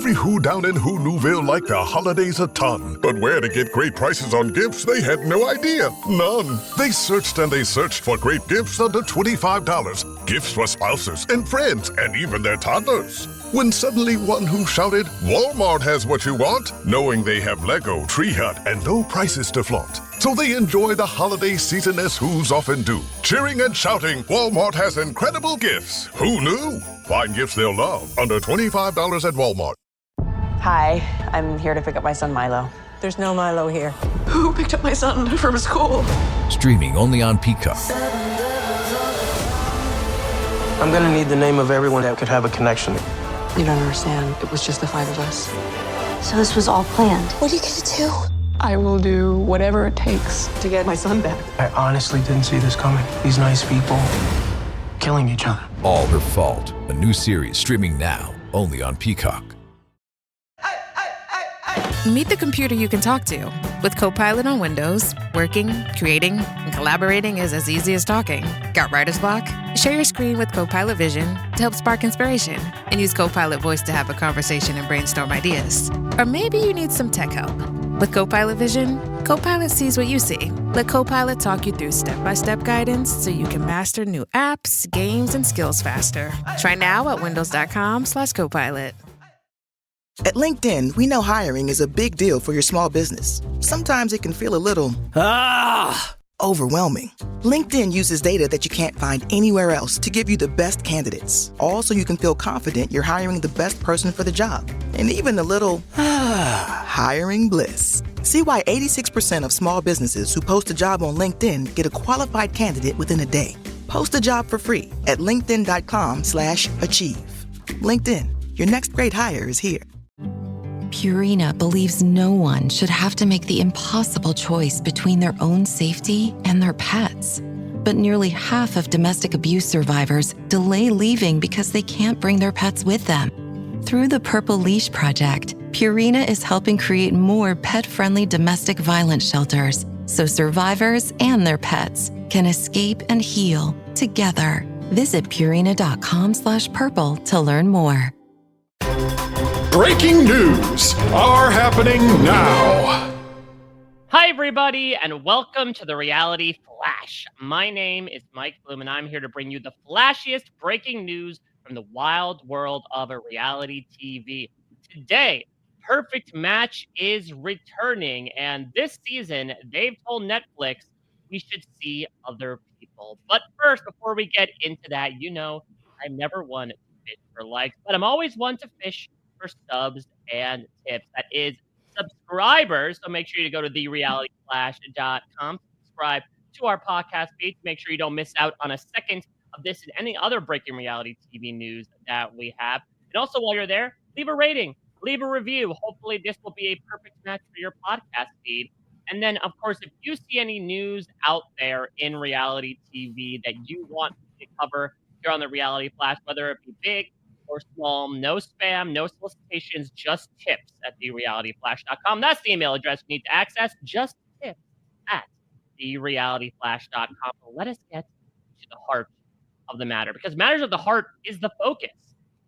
Every Who down in Who Newville liked the holidays a ton, but where to get great prices on gifts, they had no idea. None. They searched and they searched for great gifts under $25. Gifts for spouses and friends and even their toddlers. When suddenly one Who shouted, Walmart has what you want, knowing they have Lego, Tree Hut, and no prices to flaunt. So they enjoy the holiday season as Who's often do, cheering and shouting, Walmart has incredible gifts. Who knew? Find gifts they'll love under $25 at Walmart. Hi, I'm here to pick up my son Milo. There's no Milo here. Who picked up my son from school? Streaming only on Peacock. I'm gonna need the name of everyone that could have a connection. You don't understand. It was just the 5 of us. So this was all planned. What are you gonna do? I will do whatever it takes to get my son back. I honestly didn't see this coming. These nice people killing each other. All Her Fault. A new series streaming now only on Peacock. Meet the computer you can talk to. With Copilot on Windows, working, creating, and collaborating is as easy as talking. Got writer's block? Share your screen with Copilot Vision to help spark inspiration, and use Copilot Voice to have a conversation and brainstorm ideas. Or maybe you need some tech help. With Copilot Vision, Copilot sees what you see. Let Copilot talk you through step-by-step guidance so you can master new apps, games, and skills faster. Try now at windows.com/Copilot. At LinkedIn, we know hiring is a big deal for your small business. Sometimes it can feel a little overwhelming. LinkedIn uses data that you can't find anywhere else to give you the best candidates, all so you can feel confident you're hiring the best person for the job. And even a little hiring bliss. See why 86% of small businesses who post a job on LinkedIn get a qualified candidate within a day. Post a job for free at linkedin.com/achieve. LinkedIn, your next great hire is here. Purina believes no one should have to make the impossible choice between their own safety and their pets. But nearly half of domestic abuse survivors delay leaving because they can't bring their pets with them. Through the Purple Leash Project, Purina is helping create more pet-friendly domestic violence shelters so survivors and their pets can escape and heal together. Visit Purina.com/purple to learn more. Breaking news are happening now. Hi, everybody, and welcome to the Reality Flash. My name is Mike Bloom, and I'm here to bring you the flashiest breaking news from the wild world of reality TV. Today, Perfect Match is returning, and this season, they've told Netflix we should see other people. But first, before we get into that, you know, I'm never one to fish for likes, but I'm always one to fish for subs and tips. That is subscribers. So make sure you go to therealityflash.com, subscribe to our podcast feed to make sure you don't miss out on a second of this and any other breaking reality TV news that we have. And also, while you're there, leave a rating, leave a review. Hopefully this will be a perfect match for your podcast feed. And then, of course, if you see any news out there in reality TV that you want to cover here on the Reality Flash, whether it be big or small, no spam, no solicitations, just tips at therealityflash.com. That's the email address you need to access. Just tips at therealityflash.com. So let us get to the heart of the matter, because Matters of the Heart is the focus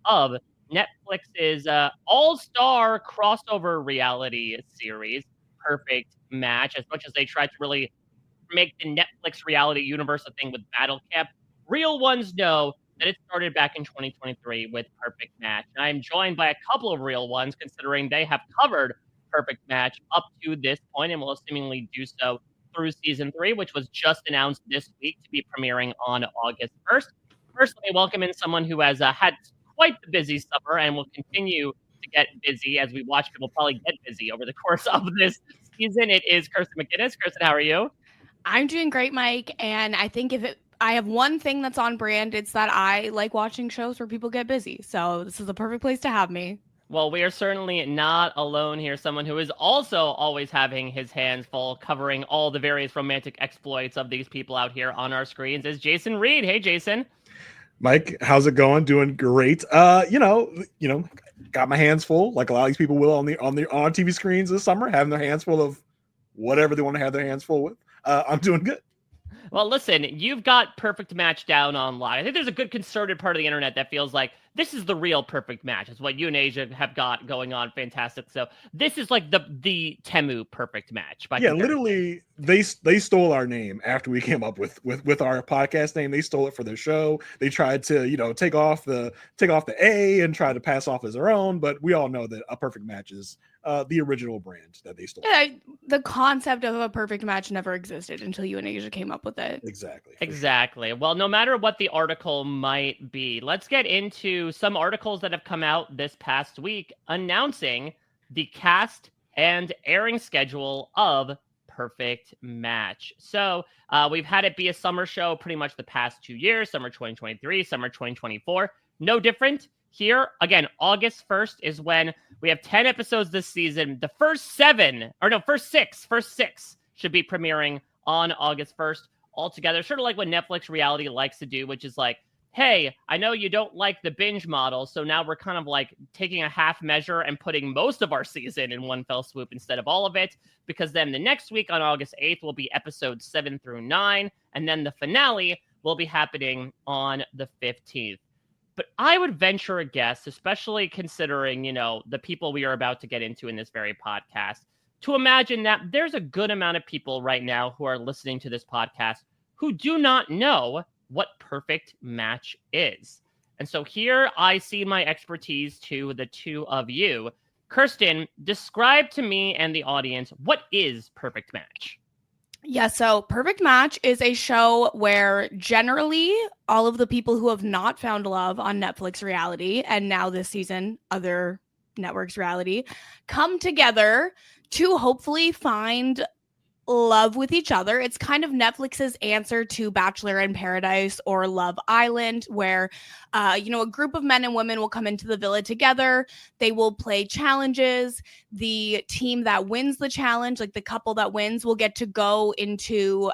of Netflix's all-star crossover reality series, Perfect Match. As much as they tried to really make the Netflix reality universe a thing with Battle Camp, real ones know that it started back in 2023 with Perfect Match. And I'm joined by a couple of real ones, considering they have covered Perfect Match up to this point and will seemingly do so through season 3, which was just announced this week to be premiering on August 1st. First, let me welcome in someone who has had quite the busy summer and will continue to get busy as we watch people probably get busy over the course of this season. It is Kirsten MacInnis. Kirsten, how are you? I'm doing great, Mike. And I think I have one thing that's on brand. It's that I like watching shows where people get busy. So this is the perfect place to have me. Well, we are certainly not alone here. Someone who is also always having his hands full covering all the various romantic exploits of these people out here on our screens is Jason Reed. Hey, Jason. Mike, how's it going? Doing great. You know, got my hands full, like a lot of these people will on TV screens this summer, having their hands full of whatever they want to have their hands full with. I'm doing good. Well, listen, you've got Perfect Match down online. I think there's a good concerted part of the internet that feels like this is the real perfect match. It's what you and Asia have got going on. Fantastic. So this is like the Temu perfect match. Literally, they stole our name after we came up with our podcast name. They stole it for their show. They tried to take off the A and try to pass off as their own. But we all know that a perfect match is the original brand that they stole. Yeah, the concept of a perfect match never existed until you and Asia came up with it. Exactly. Sure. Well, no matter what the article might be, let's get into some articles that have come out this past week announcing the cast and airing schedule of Perfect Match. So we've had it be a summer show pretty much the past 2 years, summer 2023, summer 2024. No different here. Again, August 1st is when we have 10 episodes this season. The first six should be premiering on August 1st altogether. Sort of like what Netflix reality likes to do, which is like, hey, I know you don't like the binge model, so now we're kind of like taking a half measure and putting most of our season in one fell swoop instead of all of it, because then the next week on August 8th will be episodes 7 through 9, and then the finale will be happening on the 15th. But I would venture a guess, especially considering, the people we are about to get into in this very podcast, to imagine that there's a good amount of people right now who are listening to this podcast who do not know what Perfect Match is. And so here I see my expertise to the two of you. Kirsten, describe to me and the audience, what is Perfect Match? Yeah, so Perfect Match is a show where generally all of the people who have not found love on Netflix reality, and now this season, other networks reality, come together to hopefully find love with each other. It's kind of Netflix's answer to Bachelor in Paradise or Love Island, where a group of men and women will come into the villa together. They will play challenges. The team that wins the challenge, like the couple that wins, will get to go into,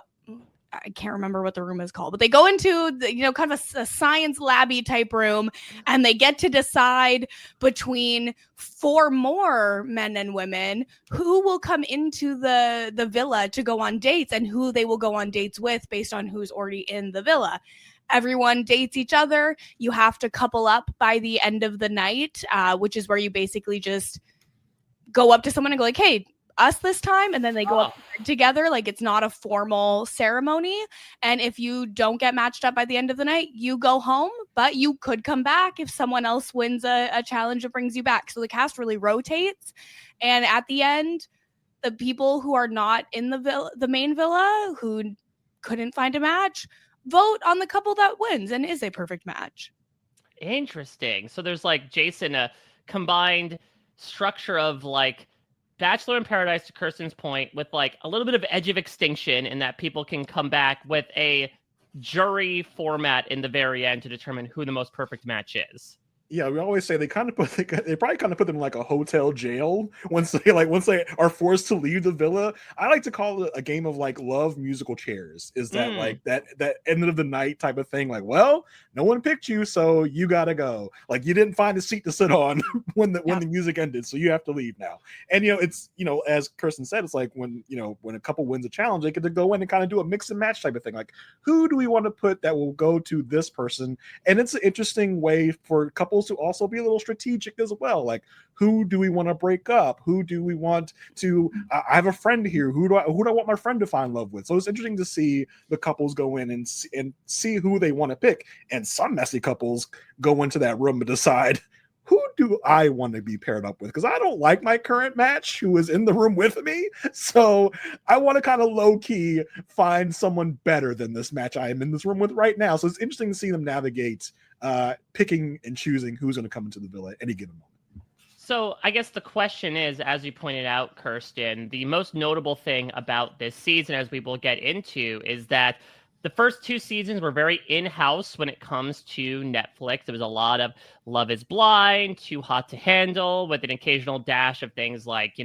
I can't remember what the room is called, but they go into the, kind of a science labby type room, and they get to decide between 4 more men and women who will come into the villa to go on dates and who they will go on dates with based on who's already in the villa. Everyone dates each other. You have to couple up by the end of the night, which is where you basically just go up to someone and go like, hey, us this time, and then they go up together. Like, it's not a formal ceremony, and if you don't get matched up by the end of the night, you go home, but you could come back if someone else wins a challenge that brings you back. So the cast really rotates, and at the end, the people who are not in the main villa, who couldn't find a match, vote on the couple that wins and is a perfect match. Interesting. So there's like, Jason, a combined structure of like Bachelor in Paradise, to Kirsten's point, with like a little bit of edge of extinction in that people can come back with a jury format in the very end to determine who the most perfect match is. Yeah, we always say they probably kind of put them in like a hotel jail once they are forced to leave the villa. I like to call it a game of like love musical chairs. Is that like that end of the night type of thing? Like, well, no one picked you, so you gotta go. Like, you didn't find a seat to sit on when the music ended, so you have to leave now. And it's as Kirsten said, it's like when a couple wins a challenge, they get to go in and kind of do a mix and match type of thing. Like, who do we want to put that will go to this person? And it's an interesting way for couples to also be a little strategic as well. Like, who do we want to break up? Who do we want to I have a friend here. Who do I want my friend to find love with? So it's interesting to see the couples go in and see who they want to pick. And some messy couples go into that room and decide, who do I want to be paired up with? Because I don't like my current match who is in the room with me. So I want to kind of low-key find someone better than this match I am in this room with right now. So it's interesting to see them navigate picking and choosing who's going to come into the villa at any given moment. So I guess the question is, as you pointed out, Kirsten, the most notable thing about this season, as we will get into, is that the first 2 seasons were very in-house when it comes to Netflix. There was a lot of Love is Blind, Too Hot to Handle, with an occasional dash of things like,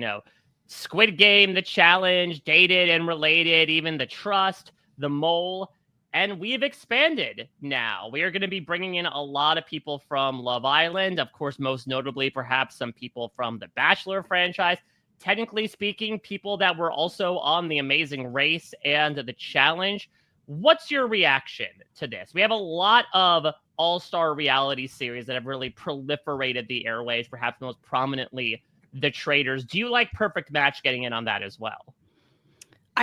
Squid Game, The Challenge, Dated and Related, even The Trust, The Mole. And we've expanded now. We are going to be bringing in a lot of people from Love Island. Of course, most notably, perhaps some people from the Bachelor franchise. Technically speaking, people that were also on The Amazing Race and The Challenge. What's your reaction to this? We have a lot of all-star reality series that have really proliferated the airways, perhaps most prominently The Traitors. Do you like Perfect Match getting in on that as well?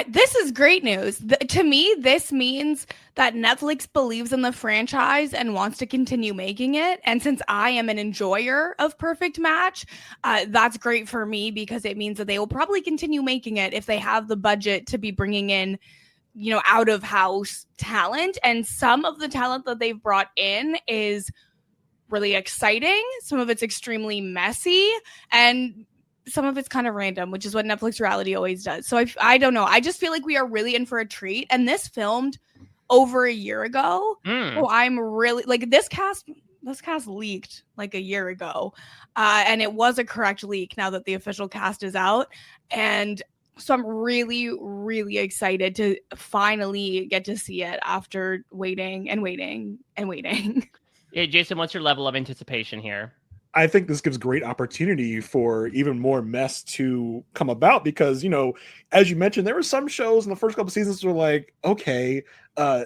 This is great news. To me, this means that Netflix believes in the franchise and wants to continue making it. And since I am an enjoyer of Perfect Match, that's great for me because it means that they will probably continue making it if they have the budget to be bringing in, out of house talent. And some of the talent that they've brought in is really exciting. Some of it's extremely messy, and some of it's kind of random, which is what Netflix reality always does. So I don't know. I just feel like we are really in for a treat. And this filmed over a year ago. So I'm really like this cast leaked like a year ago. And it was a correct leak now that the official cast is out. And so I'm really, really excited to finally get to see it after waiting and waiting and waiting. Yeah, Jason, what's your level of anticipation here? I think this gives great opportunity for even more mess to come about because, as you mentioned, there were some shows in the first couple seasons were like, okay,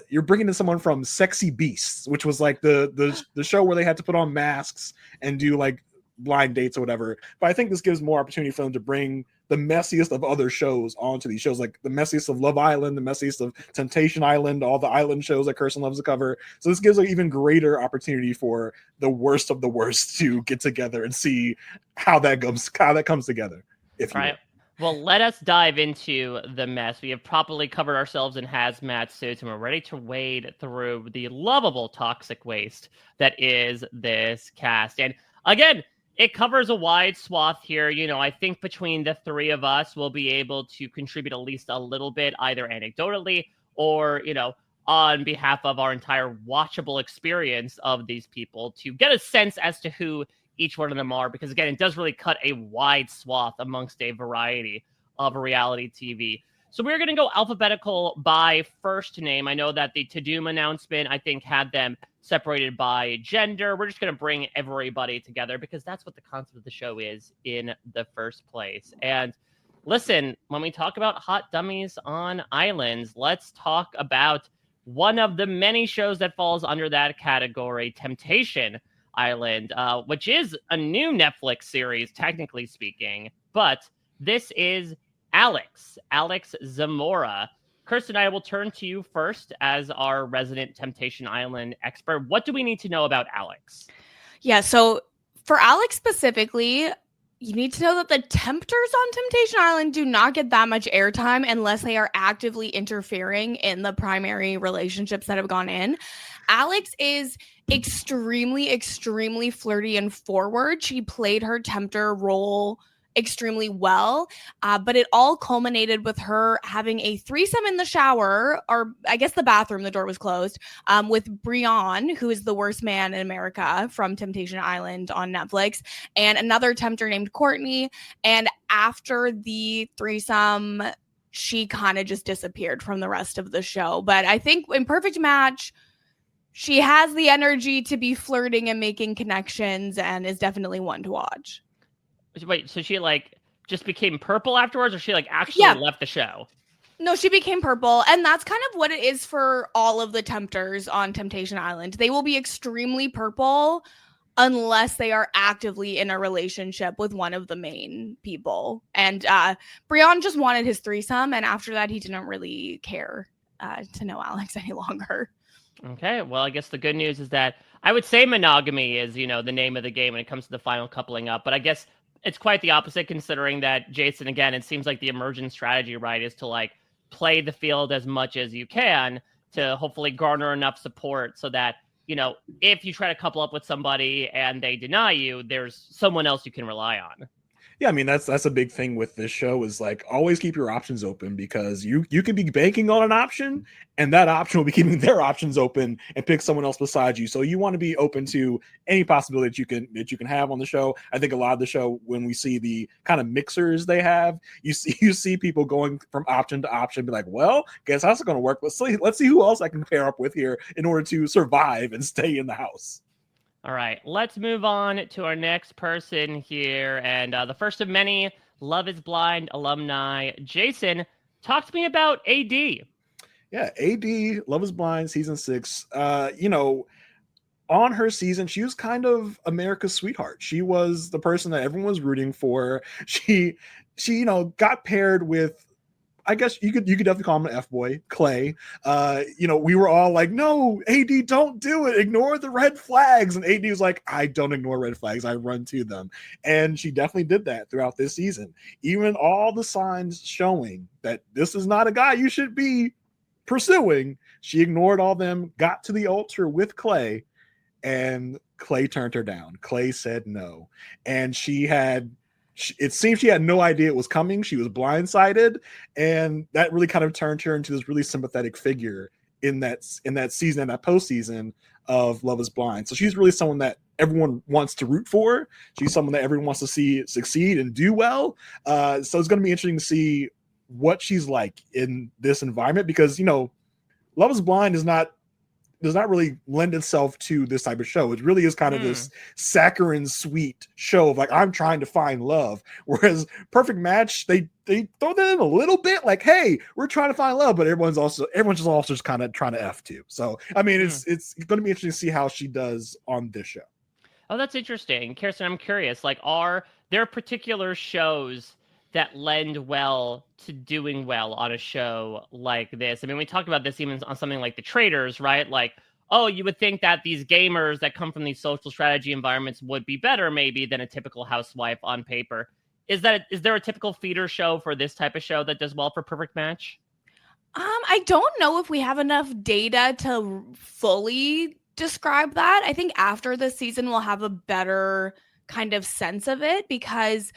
you're bringing in someone from Sexy Beasts, which was like the show where they had to put on masks and do like blind dates or whatever. But I think this gives more opportunity for them to bring the messiest of other shows onto these shows, like the messiest of Love Island, the messiest of Temptation Island, all the island shows that Kirsten loves to cover. So this gives an even greater opportunity for the worst of the worst to get together and see how that comes together. If you right. Well, let us dive into the mess. We have properly covered ourselves in hazmat suits, and we're ready to wade through the lovable toxic waste that is this cast. And again, it covers a wide swath here. I think between the three of us, we'll be able to contribute at least a little bit, either anecdotally or, on behalf of our entire watchable experience of these people to get a sense as to who each one of them are. Because again, it does really cut a wide swath amongst a variety of reality TV. So we're going to go alphabetical by first name. I know that the To-Doom announcement, I think, had them separated by gender. We're just going to bring everybody together because that's what the concept of the show is in the first place. And listen, when we talk about hot dummies on islands, let's talk about one of the many shows that falls under that category, Temptation Island, which is a new Netflix series, technically speaking. But this is Alex Zamora. Kirsten, I will turn to you first as our resident Temptation Island expert. What do we need to know about Alex? Yeah, so for Alex specifically, you need to know that the tempters on Temptation Island do not get that much airtime unless they are actively interfering in the primary relationships that have gone in. Alex is extremely, extremely flirty and forward. She played her tempter role extremely well, but it all culminated with her having a threesome in the shower, or I guess the bathroom, the door was closed, with Breon, who is the worst man in America from Temptation Island on Netflix, and another tempter named Courtney. And after the threesome, she kind of just disappeared from the rest of the show. But I think in Perfect Match, she has the energy to be flirting and making connections and is definitely one to watch. Wait, so she just became purple afterwards, or she actually left the show? No, she became purple, and that's kind of what it is for all of the tempters on Temptation Island. They will be extremely purple unless they are actively in a relationship with one of the main people. And Breon just wanted his threesome, and after that, he didn't really care to know Alex any longer. Okay, well, I guess the good news is that I would say monogamy is, the name of the game when it comes to the final coupling up, but I guess it's quite the opposite, considering that, Jason, again, it seems like the emergent strategy, right, is to play the field as much as you can to hopefully garner enough support so that, if you try to couple up with somebody and they deny you, there's someone else you can rely on. Yeah, I mean, that's a big thing with this show is always keep your options open, because you could be banking on an option and that option will be keeping their options open and pick someone else beside you. So you want to be open to any possibility that you can have on the show. I think a lot of the show, when we see the kind of mixers they have, you see people going from option to option, be like, well, guess how's it going to work? Let's see who else I can pair up with here in order to survive and stay in the house. All right, let's move on to our next person here. And the first of many Love is Blind alumni. Jason, talk to me about AD. Yeah, AD, Love is Blind, season 6. On her season, she was kind of America's sweetheart. She was the person that everyone was rooting for. She got paired with, I guess you could definitely call him an F-boy, Clay. We were all like, no, AD, don't do it. Ignore the red flags. And AD was like, I don't ignore red flags. I run to them. And she definitely did that throughout this season. Even all the signs showing that this is not a guy you should be pursuing, she ignored all them, got to the altar with Clay, and Clay turned her down. Clay said no. And it seems she had no idea it was coming. She was blindsided, and that really kind of turned her into this really sympathetic figure in that season, in that postseason of Love is Blind. So she's really someone that everyone wants to root for. She's someone that everyone wants to see succeed and do well. So it's going to be interesting to see what she's like in this environment, because Love is Blind does not really lend itself to this type of show. It really is kind of this saccharine sweet show of like, I'm trying to find love. Whereas Perfect Match, they throw that in a little bit, like, hey, we're trying to find love, but everyone's just kind of trying to F too. So I mean, it's going to be interesting to see how she does on this show. Oh, that's interesting. Kirsten, I'm curious, like, are there particular shows that lend well to doing well on a show like this? I mean, we talked about this even on something like The Traders, right? Like, oh, you would think that these gamers that come from these social strategy environments would be better maybe than a typical housewife on paper. Is there a typical feeder show for this type of show that does well for Perfect Match? I don't know if we have enough data to fully describe that. I think after this season, we'll have a better kind of sense of it, because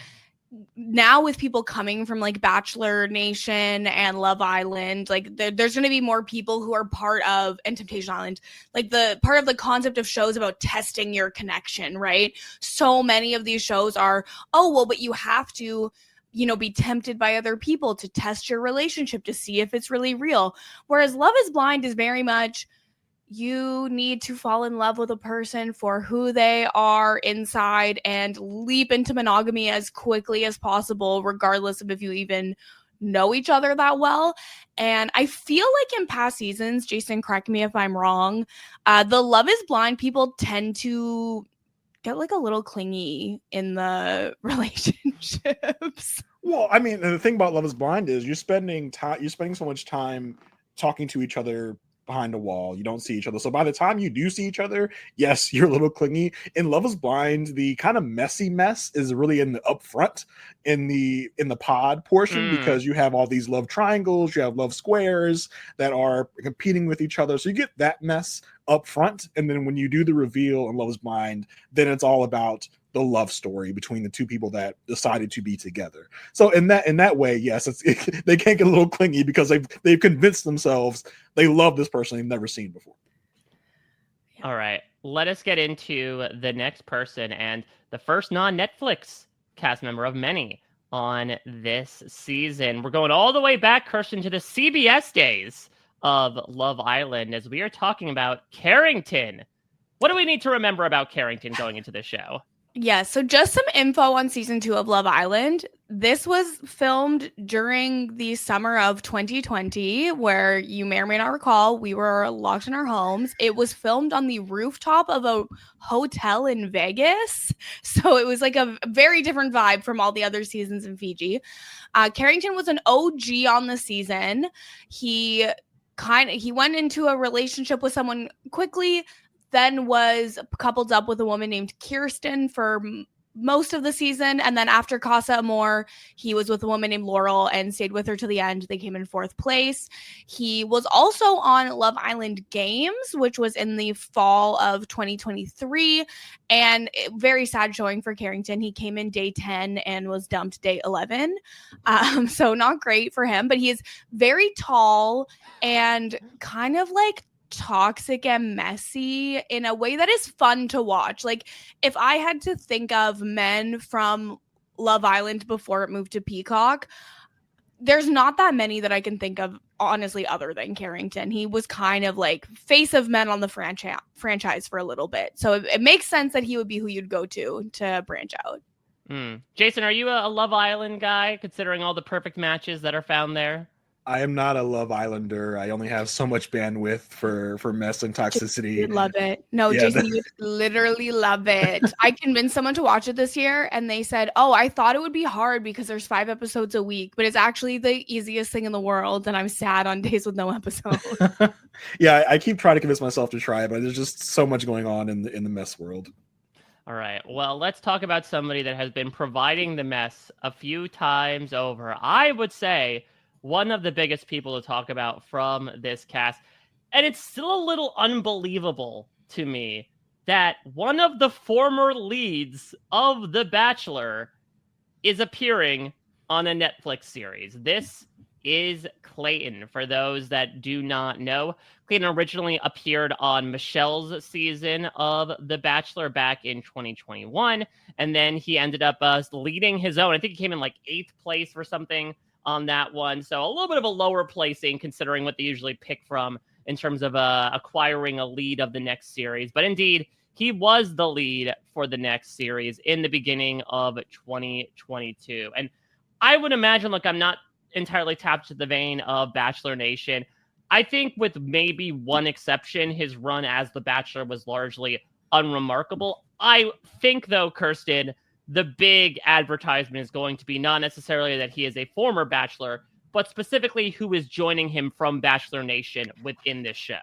now with people coming from like Bachelor Nation and Love Island, like there's going to be more people who are part of, and Temptation Island, like the part of the concept of shows about testing your connection, right? So many of these shows are, oh, well, but you have to, be tempted by other people to test your relationship to see if it's really real. Whereas Love is Blind is very much, you need to fall in love with a person for who they are inside and leap into monogamy as quickly as possible, regardless of if you even know each other that well. And I feel like in past seasons, Jason, correct me if I'm wrong, the Love is Blind people tend to get like a little clingy in the relationships. Well, I mean, the thing about Love is Blind is you're spending so much time talking to each other behind a wall. You don't see each other. So by the time you do see each other, yes, you're a little clingy. In Love is Blind, the kind of messy mess is really in the upfront, in the pod portion, because you have all these love triangles, you have love squares that are competing with each other. So you get that mess up front. And then when you do the reveal in Love is Blind, then it's all about the love story between the two people that decided to be together. So in that way, yes, they can't get a little clingy because they've convinced themselves they love this person they've never seen before. All right, let us get into the next person and the first non-Netflix cast member of many on this season. We're going all the way back, Kirsten, to the CBS days of Love Island, as we are talking about Carrington. What do we need to remember about Carrington going into this show? Yeah, so just some info on season 2 of Love Island. This was filmed during the summer of 2020, where you may or may not recall, we were locked in our homes. It was filmed on the rooftop of a hotel in Vegas. So it was like a very different vibe from all the other seasons in Fiji. Carrington was an OG on the season. He went into a relationship with someone quickly, then was coupled up with a woman named Kirsten for most of the season. And then after Casa Amor, he was with a woman named Laurel and stayed with her to the end. They came in 4th place. He was also on Love Island Games, which was in the fall of 2023. And very sad showing for Carrington. He came in day 10 and was dumped day 11. So not great for him, but he is very tall and kind of like toxic and messy in a way that is fun to watch. Like, if I had to think of men from Love Island before it moved to Peacock, there's not that many that I can think of, honestly, other than Carrington. He was kind of like face of men on the franchise for a little bit. So it makes sense that he would be who you'd go to branch out. Jason, are you a Love Island guy, considering all the perfect matches that are found there? I am not a Love Islander. I only have so much bandwidth for mess and toxicity. You'd love it. No, Yeah, Jason, you'd literally love it. I convinced someone to watch it this year, and they said, "Oh, I thought it would be hard because there's 5 episodes a week, but it's actually the easiest thing in the world." And I'm sad on days with no episode. Yeah, I keep trying to convince myself to try it, but there's just so much going on in the mess world. All right. Well, let's talk about somebody that has been providing the mess a few times over. I would say one of the biggest people to talk about from this cast. And it's still a little unbelievable to me that one of the former leads of The Bachelor is appearing on a Netflix series. This is Clayton. For those that do not know, Clayton originally appeared on Michelle's season of The Bachelor back in 2021. And then he ended up leading his own. I think he came in like 8th place or something on that one. So a little bit of a lower placing considering what they usually pick from in terms of acquiring a lead of the next series. But indeed, he was the lead for the next series in the beginning of 2022. And I would imagine, look, I'm not entirely tapped to the vein of Bachelor Nation. I think with maybe one exception, his run as The Bachelor was largely unremarkable. I think, though, Kirsten, the big advertisement is going to be not necessarily that he is a former Bachelor, but specifically who is joining him from Bachelor Nation within this show.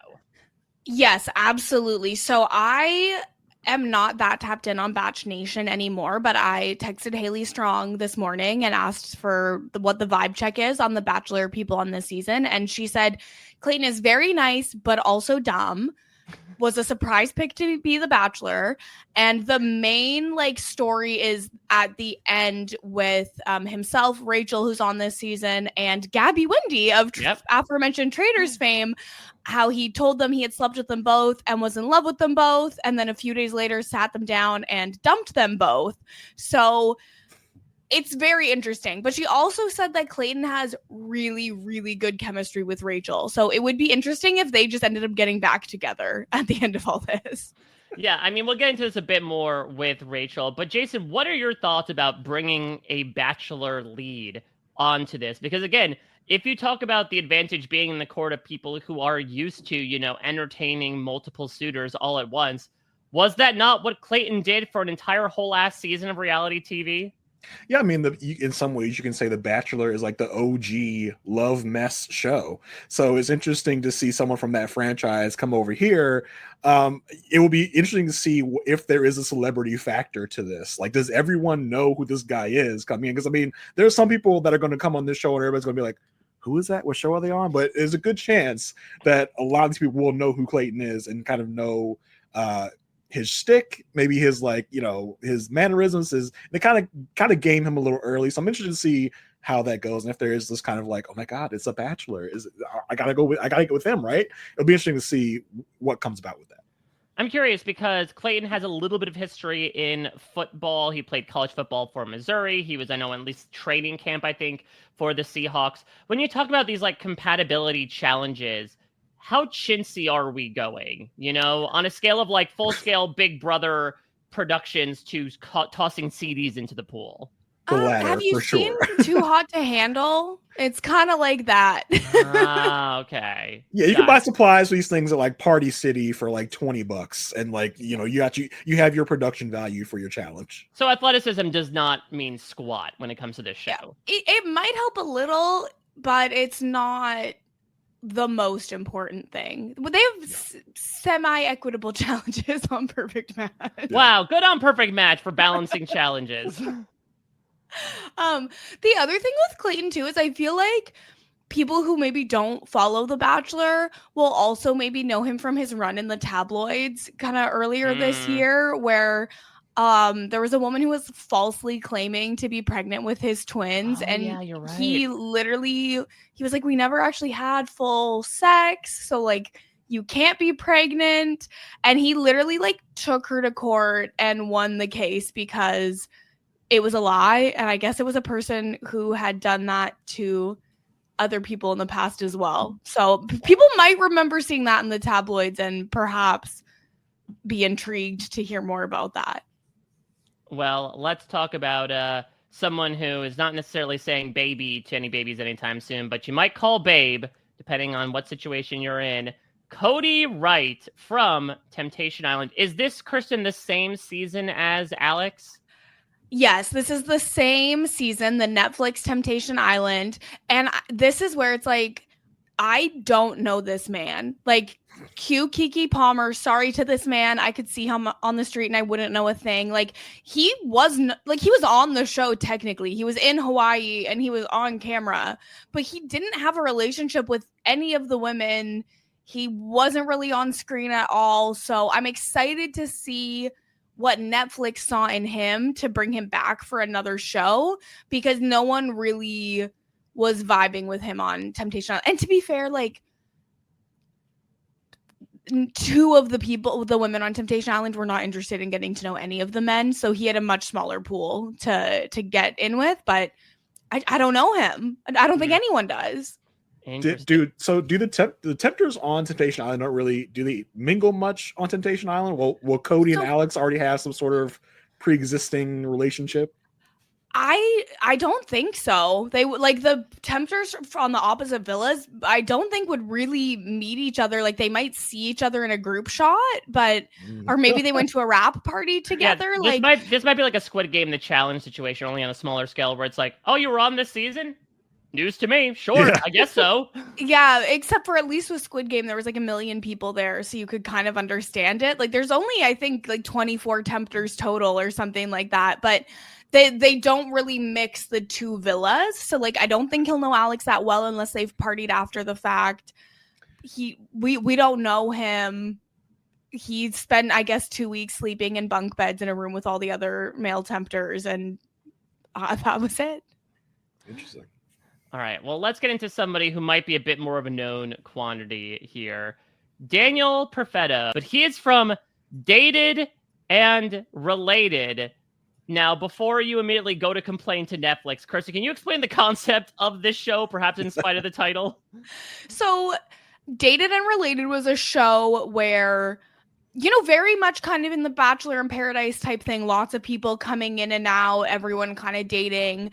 Yes, absolutely. So I am not that tapped in on Batch Nation anymore, but I texted Haley Strong this morning and asked for what the vibe check is on the Bachelor people on this season. And she said, Clayton is very nice, but also dumb. Was a surprise pick to be the Bachelor, and the main story is at the end with himself, Rachel, who's on this season, and Gabby Wendy of aforementioned Traders fame, how he told them he had slept with them both and was in love with them both, and then a few days later sat them down and dumped them both. So it's very interesting. But she also said that Clayton has really, really good chemistry with Rachel. So it would be interesting if they just ended up getting back together at the end of all this. Yeah, I mean, we'll get into this a bit more with Rachel. But Jason, what are your thoughts about bringing a Bachelor lead onto this? Because again, if you talk about the advantage being in the court of people who are used to, entertaining multiple suitors all at once, was that not what Clayton did for an entire whole ass season of reality TV? Yeah, I mean, in some ways, you can say The Bachelor is like the OG love mess show. So it's interesting to see someone from that franchise come over here. It will be interesting to see if there is a celebrity factor to this. Like, does everyone know who this guy is coming in? Because, I mean, there are some people that are going to come on this show and everybody's going to be like, who is that? What show are they on? But there's a good chance that a lot of these people will know who Clayton is and kind of know his shtick, maybe his his mannerisms, they kind of game him a little early. So I'm interested to see how that goes, and if there is this kind of oh my god, it's a Bachelor. I gotta go with him, right? It'll be interesting to see what comes about with that. I'm curious because Clayton has a little bit of history in football. He played college football for Missouri. He was, I know, at least training camp, I think, for the Seahawks. When you talk about these compatibility challenges, how chintzy are we going, on a scale of full scale Big Brother productions to tossing CDs into the pool? The latter, have you seen Too Hot to Handle? It's kind of like that. Okay. Yeah, you can buy supplies for these things at Party City for $20, and you have your production value for your challenge. So athleticism does not mean squat when it comes to this show. Yeah, it might help a little, but it's not the most important thing. They have semi-equitable challenges on Perfect Match. Wow, good on Perfect Match for balancing challenges. The other thing with Clayton too is I feel like people who maybe don't follow The Bachelor will also maybe know him from his run in the tabloids kind of earlier this year, where there was a woman who was falsely claiming to be pregnant with his twins. And yeah, you're right. He was like, we never actually had full sex. So you can't be pregnant. And he literally took her to court and won the case because it was a lie. And I guess it was a person who had done that to other people in the past as well. So people might remember seeing that in the tabloids and perhaps be intrigued to hear more about that. Well, let's talk about someone who is not necessarily saying baby to any babies anytime soon, but you might call babe, depending on what situation you're in. Cody Wright from Temptation Island. Is this, Kirsten, the same season as Alex? Yes, this is the same season, the Netflix Temptation Island. And this is where it's like, I don't know this man. Like, cue Keke Palmer, sorry to this man. I could see him on the street and I wouldn't know a thing. Like, he was on the show technically. He was in Hawaii and he was on camera, but he didn't have a relationship with any of the women. He wasn't really on screen at all. So I'm excited to see what Netflix saw in him to bring him back for another show, because no one really was vibing with him on Temptation Island. And to be fair, like, two of the women on Temptation Island were not interested in getting to know any of the men, so he had a much smaller pool to get in with. But I don't know him. I don't think anyone does. Dude, so do the tempters on Temptation Island do they mingle much on Temptation Island? Will Cody and Alex already have some sort of pre-existing relationship? I don't think so. They like the tempters on the opposite villas, I don't think would really meet each other. Like, they might see each other in a group shot, but or maybe they went to a RHAP party together. Yeah, this might be like a Squid Game the challenge situation, only on a smaller scale, where it's like, oh, you were on this season? News to me. Sure, yeah. I guess so. Yeah, except for at least with Squid Game, there was like 1 million people there, so you could kind of understand it. Like, there's only, I think, like 24 tempters total or something like that, but they don't really mix the two villas. So, like, I don't think he'll know Alex that well unless they've partied after the fact. We don't know him. He spent, I guess, 2 weeks sleeping in bunk beds in a room with all the other male tempters, and that was it. Interesting. All right, well, let's get into somebody who might be a bit more of a known quantity here. Daniel Perfetto, but he is from Dated and Related. Now, before you immediately go to complain to Netflix, Kirsten, can you explain the concept of this show, perhaps in spite of the title? So, Dated and Related was a show where, you know, very much kind of in the Bachelor in Paradise type thing, lots of people coming in and out, everyone kind of dating,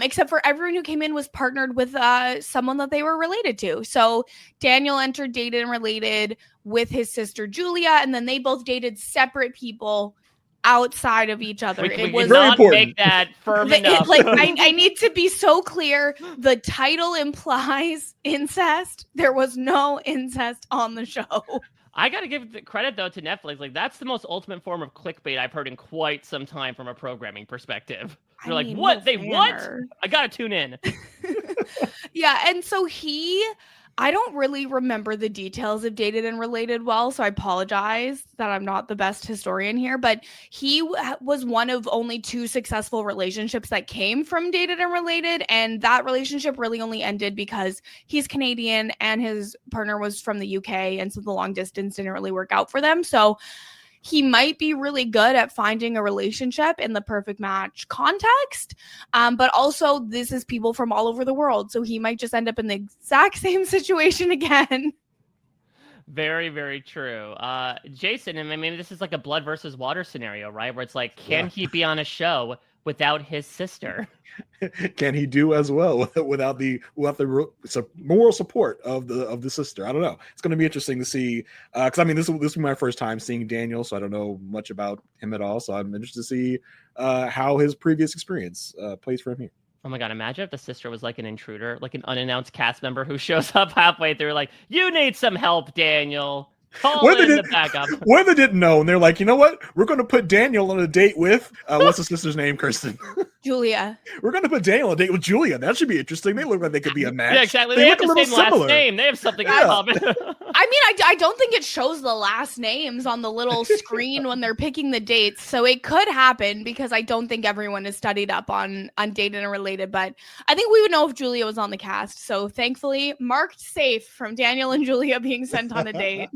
except for everyone who came in was partnered with someone that they were related to. So Daniel entered Dated and Related with his sister Julia, and then they both dated separate people outside of each other. It was not make that firm enough. I need to be so clear. The title implies incest. There was no incest on the show. I got to give the credit, though, to Netflix. Like, that's the most ultimate form of clickbait I've heard in quite some time from a programming perspective. You're like, what? What? I got to tune in. Yeah, and so I don't really remember the details of Dated and Related well, so I apologize that I'm not the best historian here, but he was one of only 2 successful relationships that came from Dated and Related, and that relationship really only ended because he's Canadian and his partner was from the UK, and so the long distance didn't really work out for them. So he might be really good at finding a relationship in the perfect match context. But also, this is people from all over the world. So he might just end up in the exact same situation again. Very, very true. Jason, I mean, this is like a blood versus water scenario, right? Where it's like, can he be on a show without his sister? Can he do as well without the moral support of the sister? I don't know. It's going to be interesting to see, because I mean, this will be my first time seeing Daniel, so I don't know much about him at all. So I'm interested to see how his previous experience plays for him here. Oh my God, imagine if the sister was like an intruder, like an unannounced cast member who shows up halfway through, like, you need some help, Daniel. Call in the backup. What if they didn't know and they're like, you know what? We're going to put Daniel on a date with, what's the sister's name, Kirsten? Julia. We're going to put Daniel on a date with Julia. That should be interesting. They look like they could be a match. Yeah, exactly. They have the same last name. They have something in common. I mean, I don't think it shows the last names on the little screen when they're picking the dates. So it could happen because I don't think everyone is studied up on Dated and Related. But I think we would know if Julia was on the cast. So thankfully, marked safe from Daniel and Julia being sent on a date.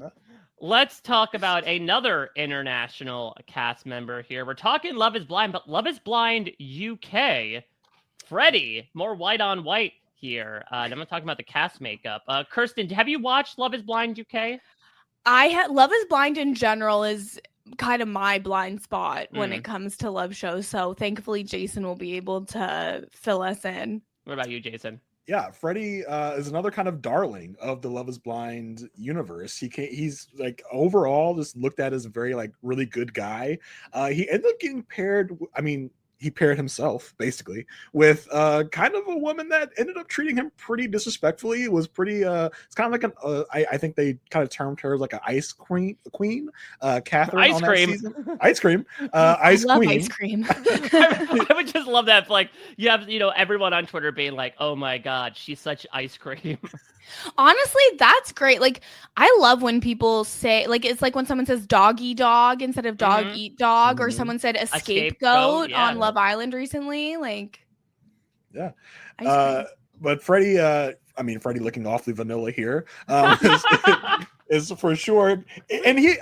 Let's talk about another international cast member here. We're talking Love is Blind, but Love is Blind UK. Freddie, more white on white here. And I'm going to talk about the cast makeup. Kirsten, have you watched Love is Blind UK? Love is Blind in general is kind of my blind spot when it comes to love shows. So thankfully Jason will be able to fill us in. What about you, Jason? Yeah, Freddie is another kind of darling of the Love is Blind universe. He's like overall just looked at as a very like really good guy. He ended up getting paired. He paired himself basically with kind of a woman that ended up treating him pretty disrespectfully. It was pretty it's kind of like I think they kind of termed her as like an ice queen, Catherine. Ice on cream. that season. Ice cream. I love ice cream. I would just love that. Like you have, everyone on Twitter being like, "Oh my God, she's such ice cream." Honestly, that's great. Like, I love when people say, like, it's like when someone says dog eat dog instead of dog eat dog, or someone said a scapegoat on Love Island recently. Like, yeah. But Freddie, Freddie looking awfully vanilla here. Is for sure. And he,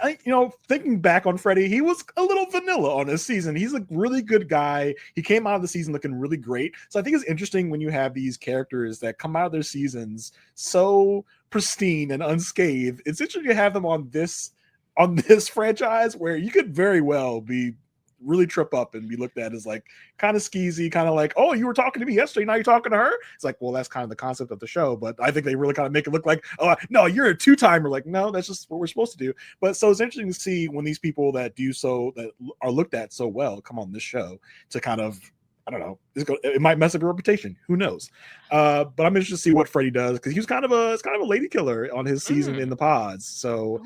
thinking back on Freddie, he was a little vanilla on this season. He's a really good guy. He came out of the season looking really great. So I think it's interesting when you have these characters that come out of their seasons so pristine and unscathed. It's interesting to have them on this franchise where you could very well be really trip up and be looked at as like kind of skeezy, kind of like, oh, you were talking to me yesterday, now you're talking to her. It's like, well, that's kind of the concept of the show, but I think they really kind of make it look like, oh no, you're a two-timer. Like, no, that's just what we're supposed to do. But so it's interesting to see when these people that are looked at so well come on this show to kind of, I don't know, it might mess up your reputation, who knows. But I'm interested to see what Freddie does, because he was kind of a lady killer on his season in the pods. So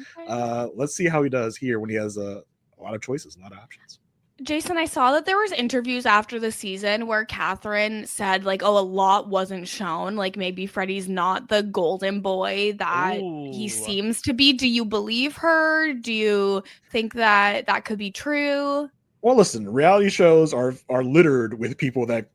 let's see how he does here when he has a lot of choices, a lot of options. Jason, I saw that there was interviews after the season where Catherine said, like, oh, a lot wasn't shown. Like, maybe Freddie's not the golden boy that he seems to be. Do you believe her? Do you think that could be true? Well, listen, reality shows are littered with people that,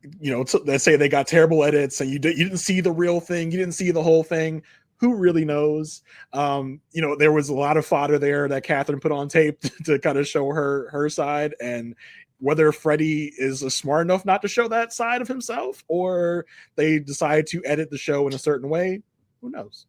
that say they got terrible edits and you didn't see the real thing. You didn't see the whole thing. Who really knows? There was a lot of fodder there that Catherine put on tape to kind of show her side, and whether Freddie is smart enough not to show that side of himself, or they decide to edit the show in a certain way, who knows?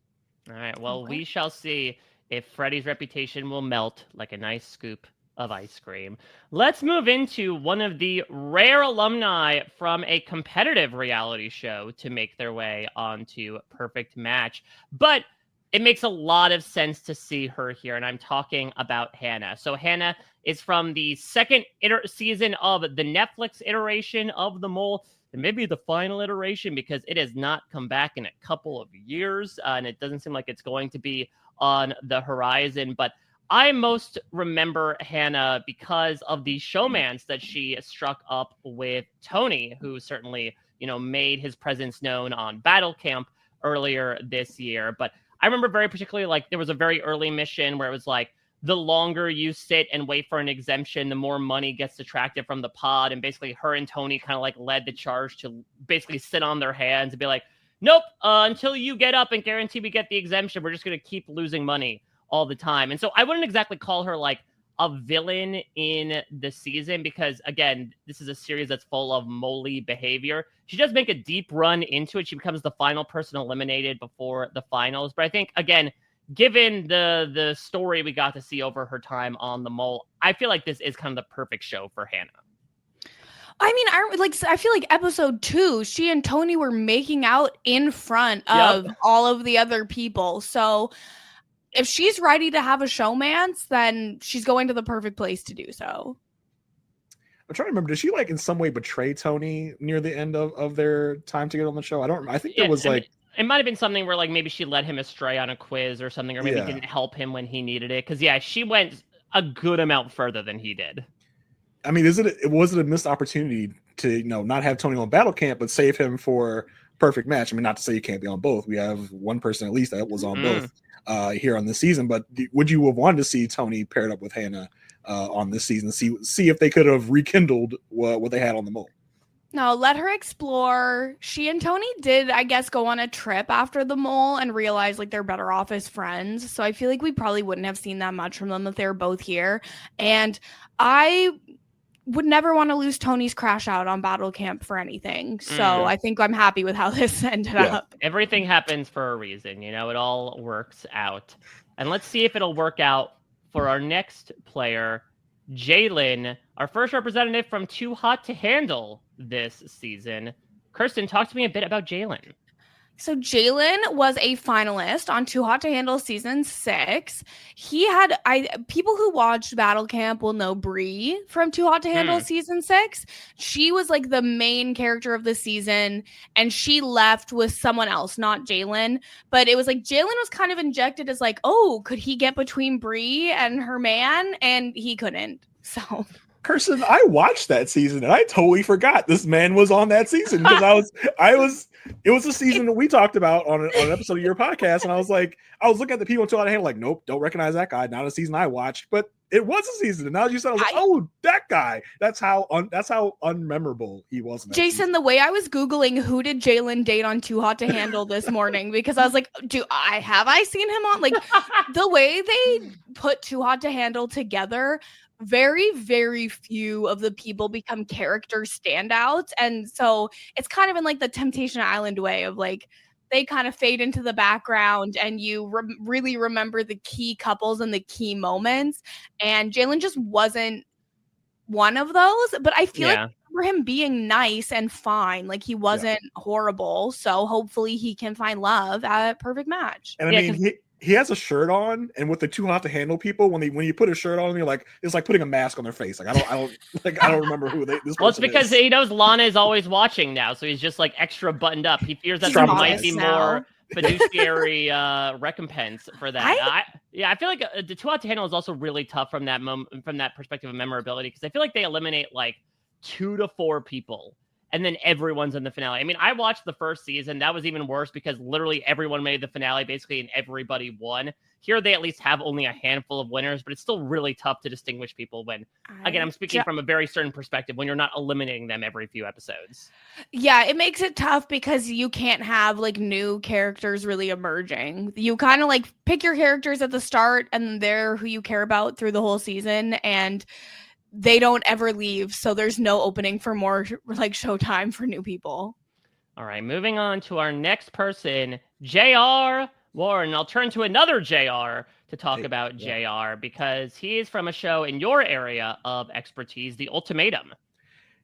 All right. Well, we shall see if Freddie's reputation will melt like a nice scoop of ice cream. Let's move into one of the rare alumni from a competitive reality show to make their way onto Perfect Match. But it makes a lot of sense to see her here, and I'm talking about Hannah. So Hannah is from the second season of the Netflix iteration of The Mole, and maybe the final iteration, because it has not come back in a couple of years, and it doesn't seem like it's going to be on the horizon. But I most remember Hannah because of the showmance that she struck up with Tony, who certainly, made his presence known on Battle Camp earlier this year. But I remember very particularly, like, there was a very early mission where it was like, the longer you sit and wait for an exemption, the more money gets detracted from the pod. And basically her and Tony kind of like led the charge to basically sit on their hands and be like, nope, until you get up and guarantee we get the exemption, we're just going to keep losing money all the time. And so I wouldn't exactly call her like a villain in the season, because again, this is a series that's full of moly behavior. She does make a deep run into it. She becomes the final person eliminated before the finals. But I think, again, given the story we got to see over her time on The Mole, I feel like this is kind of the perfect show for Hannah. I feel like episode 2, she and Tony were making out in front of all of the other people. So if she's ready to have a showmance, then she's going to the perfect place to do so. I'm trying to remember, did she like in some way betray Tony near the end of their time together on the show? I think there was like... It might have been something where like maybe she led him astray on a quiz or something, or maybe didn't help him when he needed it. Because she went a good amount further than he did. I mean, was it a missed opportunity to not have Tony on Battle Camp, but save him for Perfect Match? I mean, not to say you can't be on both. We have one person at least that was on both here on this season. But would you have wanted to see Tony paired up with Hannah on this season? See if they could have rekindled what they had on The Mole. No, let her explore. She and Tony did, I guess, go on a trip after The Mole and realize like they're better off as friends. So I feel like we probably wouldn't have seen that much from them if they were both here. And I would never want to lose Tony's crash out on Battle Camp for anything. So I think I'm happy with how this ended up. Everything happens for a reason, it all works out. And let's see if it'll work out for our next player, Jalen, our first representative from Too Hot to Handle this season. Kirsten, talk to me a bit about Jalen. So Jalen was a finalist on Too Hot to Handle season 6. He had people who watched Battle Camp will know Bree from Too Hot to Handle season 6. She was like the main character of the season, and she left with someone else, not Jalen. But it was like Jalen was kind of injected as like, oh, could he get between Bree and her man? And he couldn't. So Kirsten, I watched that season and I totally forgot this man was on that season because it was a season that we talked about on an episode of your podcast, and I was looking at the people until I had like, nope, don't recognize that guy. Not a season I watched, but it was a season. And now you said, I was like, oh, that guy. That's how unmemorable he was. Jason, season. The way I was Googling who did Jalen date on Too Hot to Handle this morning, because I was like, have I seen him on? Like the way they put Too Hot to Handle together, very, very few of the people become character standouts. And so it's kind of in like the Temptation Island way of like, they kind of fade into the background and you really remember the key couples and the key moments. And Jalen just wasn't one of those, but I feel like for him being nice and fine, like he wasn't horrible. So hopefully he can find love at Perfect Match. And I mean, he has a shirt on, and with the Too Hot to Handle people, when you put a shirt on, you're like, it's like putting a mask on their face. Like I don't remember who this. Well, it's because he knows Lana is always watching now, so he's just like extra buttoned up. He fears that there might be more fiduciary recompense for that. I feel like the Too Hot to Handle is also really tough from that from that perspective of memorability, because I feel like they eliminate like 2 to 4 people. And then everyone's in the finale. I mean, I watched the first season. That was even worse because literally everyone made the finale basically and everybody won. Here, they at least have only a handful of winners, but it's still really tough to distinguish people when, again, I'm speaking from a very certain perspective, when you're not eliminating them every few episodes. Yeah, it makes it tough because you can't have like new characters really emerging. You kind of like pick your characters at the start and they're who you care about through the whole season, and they don't ever leave, so there's no opening for more like showtime for new people. All right, moving on to our next person, JR Warren. I'll turn to another JR to talk about JR because he is from a show in your area of expertise, The Ultimatum.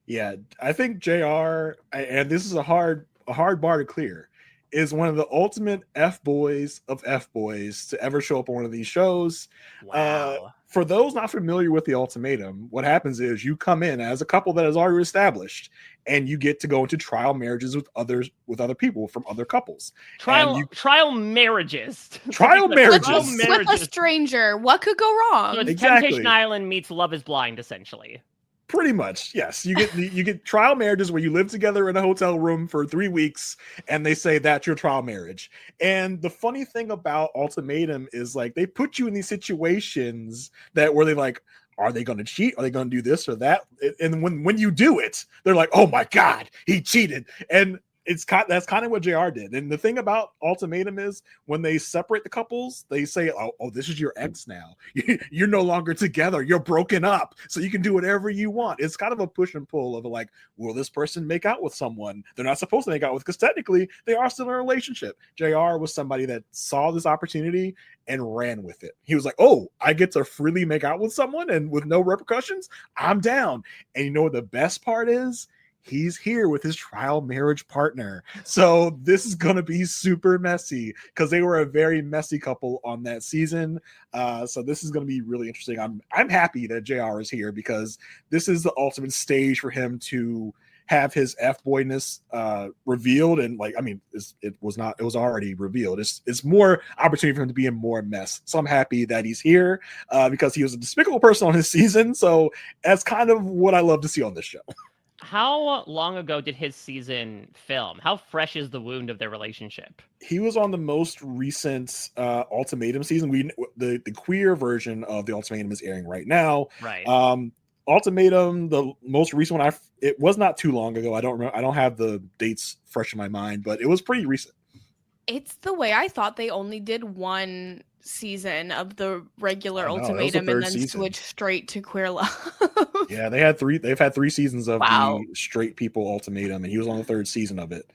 Yeah, I think JR, and this is a hard bar to clear, is one of the ultimate F-boys of F-boys to ever show up on one of these shows. Wow. For those not familiar with The Ultimatum, what happens is you come in as a couple that is already established, and you get to go into trial marriages with other people from other couples. Trial marriages. Trial marriages. With a stranger. What could go wrong? So it's Temptation Island meets Love is Blind, essentially. Pretty much, yes. You get trial marriages where you live together in a hotel room for 3 weeks, and they say that's your trial marriage. And the funny thing about Ultimatum is like they put you in these situations where they like, are they going to cheat? Are they going to do this or that? And when you do it, they're like, oh my God, he cheated. And that's kind of what JR did. And the thing about Ultimatum is when they separate the couples, they say, oh, this is your ex now. You're no longer together. You're broken up. So you can do whatever you want. It's kind of a push and pull of like, will this person make out with someone they're not supposed to make out with? Because technically they are still in a relationship. JR was somebody that saw this opportunity and ran with it. He was like, oh, I get to freely make out with someone and with no repercussions. I'm down. And you know what the best part is? He's here with his trial marriage partner. So this is going to be super messy because they were a very messy couple on that season. So this is going to be really interesting. I'm happy that JR is here because this is the ultimate stage for him to have his F-boyness revealed. And like, I mean, it was already revealed. It's more opportunity for him to be in more mess. So I'm happy that he's here because he was a despicable person on his season. So that's kind of what I love to see on this show. How long ago did his season film? How fresh is the wound of their relationship? He was on the most recent Ultimatum season. The queer version of the Ultimatum is airing right now. Right. Ultimatum, the most recent one, it was not too long ago. I don't remember. I don't have the dates fresh in my mind, but it was pretty recent. It's the way I thought they only did one season of the regular Ultimatum and then switched straight to Queer Love. Yeah, they've had 3 seasons of the straight people Ultimatum, and he was on the 3rd season of it.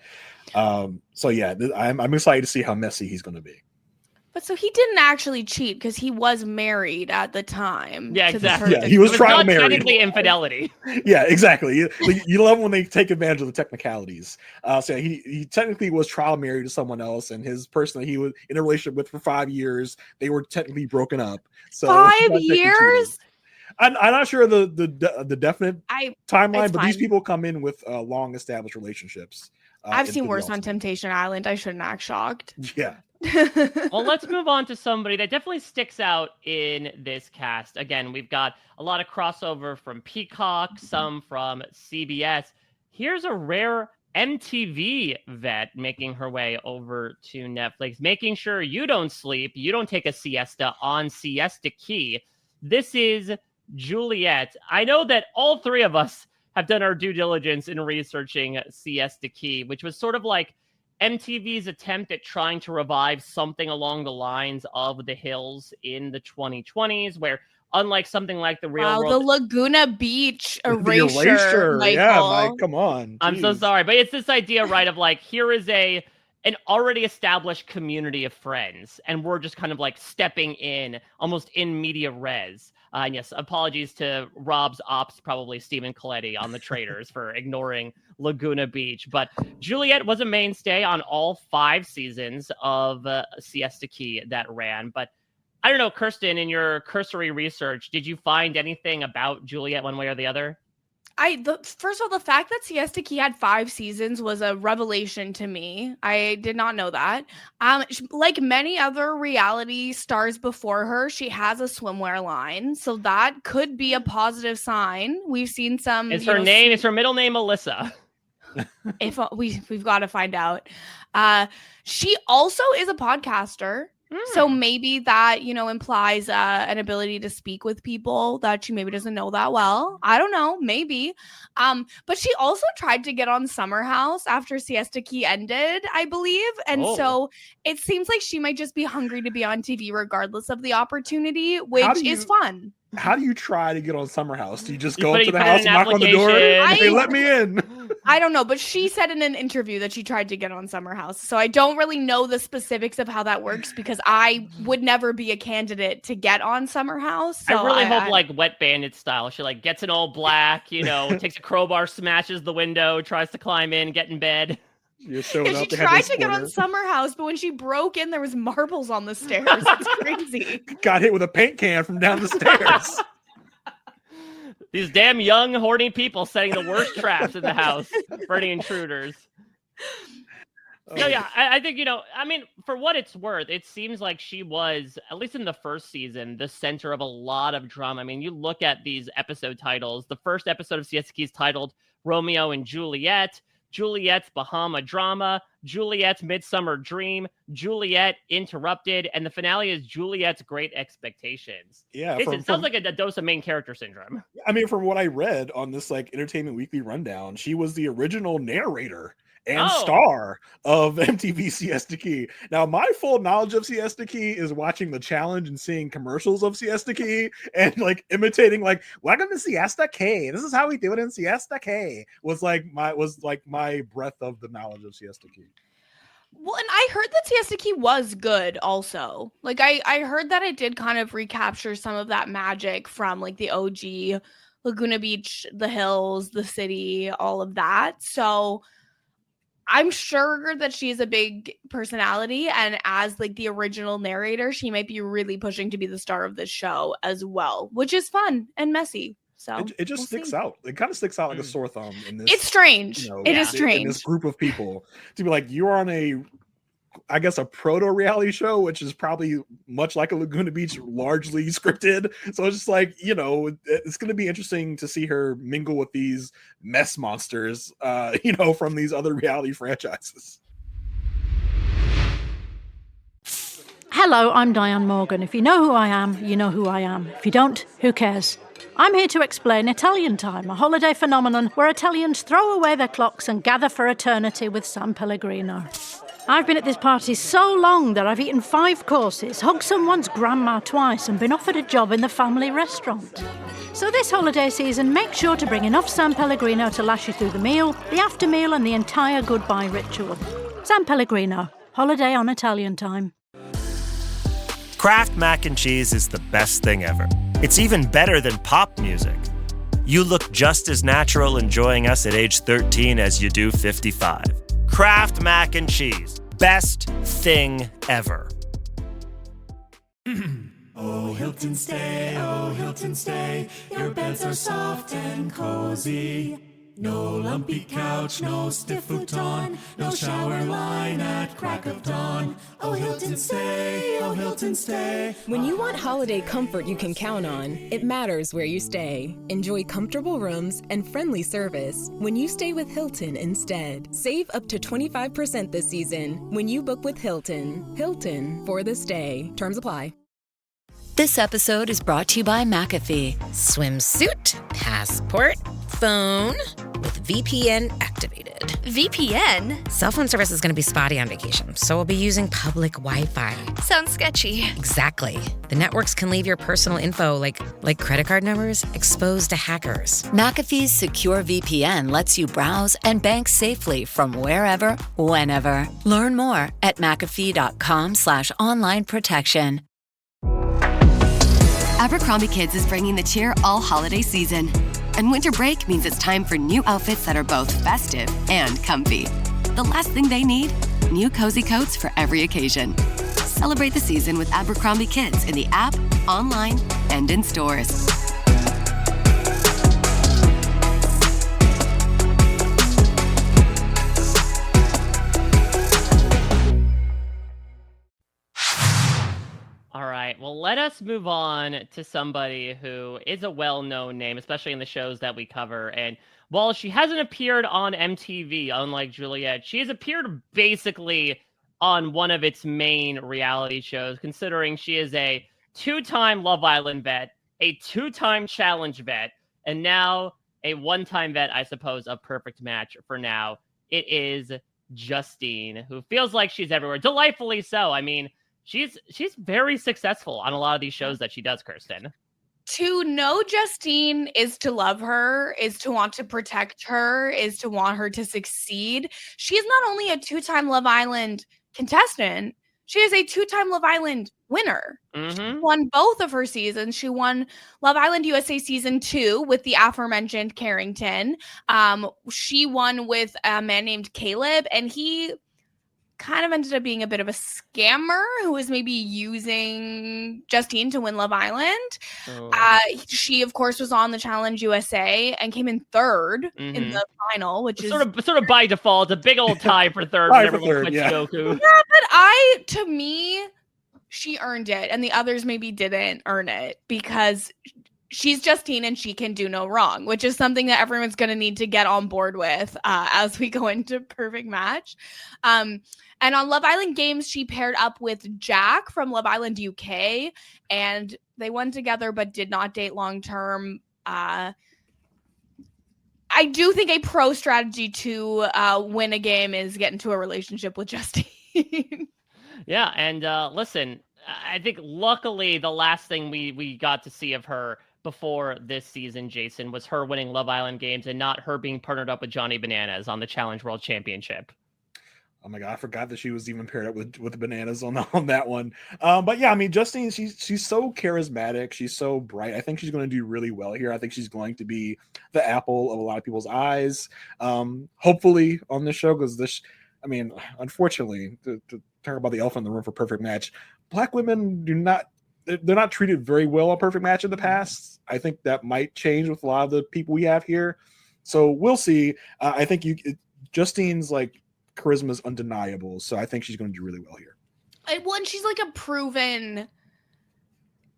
So yeah, I'm excited to see how messy he's going to be. But so he didn't actually cheat because he was married at the time. Yeah, exactly. Yeah, he was trial married. Technically infidelity. Yeah, exactly. You love when they take advantage of the technicalities. So he technically was trial married to someone else, and his person that he was in a relationship with for 5 years, they were technically broken up. So 5 years? I'm not sure the definite timeline, but fine. these people come in with long established relationships. I've seen worse on Temptation Island. I shouldn't act shocked. Yeah. Well, let's move on to somebody that definitely sticks out in this cast. Again, we've got a lot of crossover from Peacock, some from CBS. Here's a rare MTV vet making her way over to Netflix, making sure you don't sleep, you don't take a siesta on Siesta Key. This is Juliet. I know that all three of us have done our due diligence in researching Siesta Key, which was sort of like MTV's attempt at trying to revive something along the lines of The Hills in the 2020s, where unlike something like The Real World... the Laguna Beach erasure. The erasure. Michael. Yeah, Mike, come on. Jeez. I'm so sorry, but it's this idea, right, of like, here is an already established community of friends, and we're just kind of like stepping in, almost in media res. And yes, apologies to Rob's ops, probably Stephen Coletti on the Traders for ignoring Laguna Beach. But Juliet was a mainstay on all 5 seasons of Siesta Key that ran. But I don't know, Kirsten, in your cursory research, did you find anything about Juliet one way or the other? First of all, the fact that Siesta Key had 5 seasons was a revelation to me. I did not know that. Like many other reality stars before her, she has a swimwear line, so that could be a positive sign. We've seen some. Is her middle name Alyssa? If we've got to find out. She also is a podcaster. So maybe that, implies an ability to speak with people that she maybe doesn't know that well. I don't know, maybe. But she also tried to get on Summer House after Siesta Key ended, I believe. And so it seems like she might just be hungry to be on TV regardless of the opportunity, which is fun. How do you try to get on Summer House? Do you just go up to the house and knock on the door? Hey, let me in. I don't know, but she said in an interview that she tried to get on Summer House. So I don't really know the specifics of how that works because I would never be a candidate to get on Summer House. So I really hope like Wet Bandit style. She like gets an all black, takes a crowbar, smashes the window, tries to climb in, get in bed. She tried to get on Summer House, but when she broke in, there was marbles on the stairs. It's crazy. Got hit with a paint can from down the stairs. These damn young, horny people setting the worst traps in the house for any intruders. No, yeah, I think, for what it's worth, it seems like she was, at least in the first season, the center of a lot of drama. I mean, you look at these episode titles. The first episode of Siesta Key is titled Romeo and Juliet, Juliet's Bahama Drama, Juliet's Midsummer Dream, Juliet Interrupted, and the finale is Juliet's Great Expectations. Yeah, it sounds like a dose of main character syndrome. I mean, from what I read on this Entertainment Weekly rundown, she was the original narrator and star of MTV Siesta Key. Now, my full knowledge of Siesta Key is watching The Challenge and seeing commercials of Siesta Key and imitating welcome to Siesta Key. This is how we do it in Siesta Key. Was my breadth of the knowledge of Siesta Key. Well, and I heard that Siesta Key was good also. I heard that it did kind of recapture some of that magic from the OG Laguna Beach, The Hills, The City, all of that. So I'm sure that she's a big personality, and as the original narrator, she might be really pushing to be the star of this show as well, which is fun and messy. So it just sticks out. It kind of sticks out like a sore thumb in this. It's strange. It is strange. In this group of people to be like, you're on a proto reality show, which is probably much like a Laguna Beach, largely scripted. So it's just it's going to be interesting to see her mingle with these mess monsters, from these other reality franchises. Hello, I'm Diane Morgan. If you know who I am, you know who I am. If you don't, who cares? I'm here to explain Italian Time, a holiday phenomenon where Italians throw away their clocks and gather for eternity with San Pellegrino. I've been at this party so long that I've eaten 5 courses, hugged someone's grandma twice, and been offered a job in the family restaurant. So this holiday season, make sure to bring enough San Pellegrino to last you through the meal, the after meal, and the entire goodbye ritual. San Pellegrino, holiday on Italian Time. Kraft mac and cheese is the best thing ever. It's even better than pop music. You look just as natural enjoying us at age 13 as you do 55. Kraft mac and cheese. Best thing ever. Oh, Hilton stay, oh, Hilton stay. Your beds are soft and cozy. No lumpy couch, no stiff futon, no shower line at crack of dawn. Oh, Hilton stay, oh, Hilton stay. When you want holiday comfort you can count on, it matters where you stay. Enjoy comfortable rooms and friendly service when you stay with Hilton instead. Save up to 25% this season when you book with Hilton. Hilton for the stay. Terms apply. This episode is brought to you by McAfee. Swimsuit, passport, phone with VPN activated. VPN? Cell phone service is going to be spotty on vacation, so we'll be using public Wi-Fi. Sounds sketchy. Exactly. The networks can leave your personal info, like credit card numbers, exposed to hackers. McAfee's secure VPN lets you browse and bank safely from wherever, whenever. Learn more at McAfee.com/online protection. Abercrombie Kids is bringing the cheer all holiday season. And winter break means it's time for new outfits that are both festive and comfy. The last thing they need? New cozy coats for every occasion. Celebrate the season with Abercrombie Kids in the app, online, and in stores. All right, well, let us move on to somebody who is a well-known name, especially in the shows that we cover. And while she hasn't appeared on MTV, unlike Juliet, she has appeared basically on one of its main reality shows, considering she is a two-time Love Island vet, a two-time Challenge vet, and now a one-time vet, I suppose, of Perfect Match for now. It is Justine, who feels like she's everywhere. Delightfully so. I mean, She's very successful on a lot of these shows that she does, Kirsten. To know Justine is to love her, is to want to protect her, is to want her to succeed. She's not only a two-time Love Island contestant, she is a two-time Love Island winner. She won both of her seasons. She won Love Island USA Season 2 with the aforementioned Carrington. She won with a man named Caleb, and he kind of ended up being a bit of a scammer who was maybe using Justine to win Love Island. She, of course, was on the Challenge USA and came in third in the final, which is sort of by default, a big old tie for third. Goku. Yeah, but to me, she earned it, and the others maybe didn't earn it because she's Justine and she can do no wrong, which is something that everyone's going to need to get on board with as we go into Perfect Match. And on Love Island Games, she paired up with Jack from Love Island UK, and they won together but did not date long term. I do think a pro strategy to win a game is get into a relationship with Justine. Yeah, and listen, I think luckily the last thing we got to see of her before this season, Jason, was her winning Love Island Games and not her being partnered up with Johnny Bananas on the Challenge World Championship. Oh my God, I forgot that she was even paired up with the Bananas on that one. But yeah, I mean, Justine, she's so charismatic. She's so bright. I think she's going to do really well here. I think she's going to be the apple of a lot of people's eyes. Hopefully on this show, because unfortunately, to talk about the elephant in the room for Perfect Match, Black women they're not treated very well on Perfect Match in the past. I think that might change with a lot of the people we have here. So we'll see. I think Justine's charisma is undeniable. So I think she's going to do really well here. And she's a proven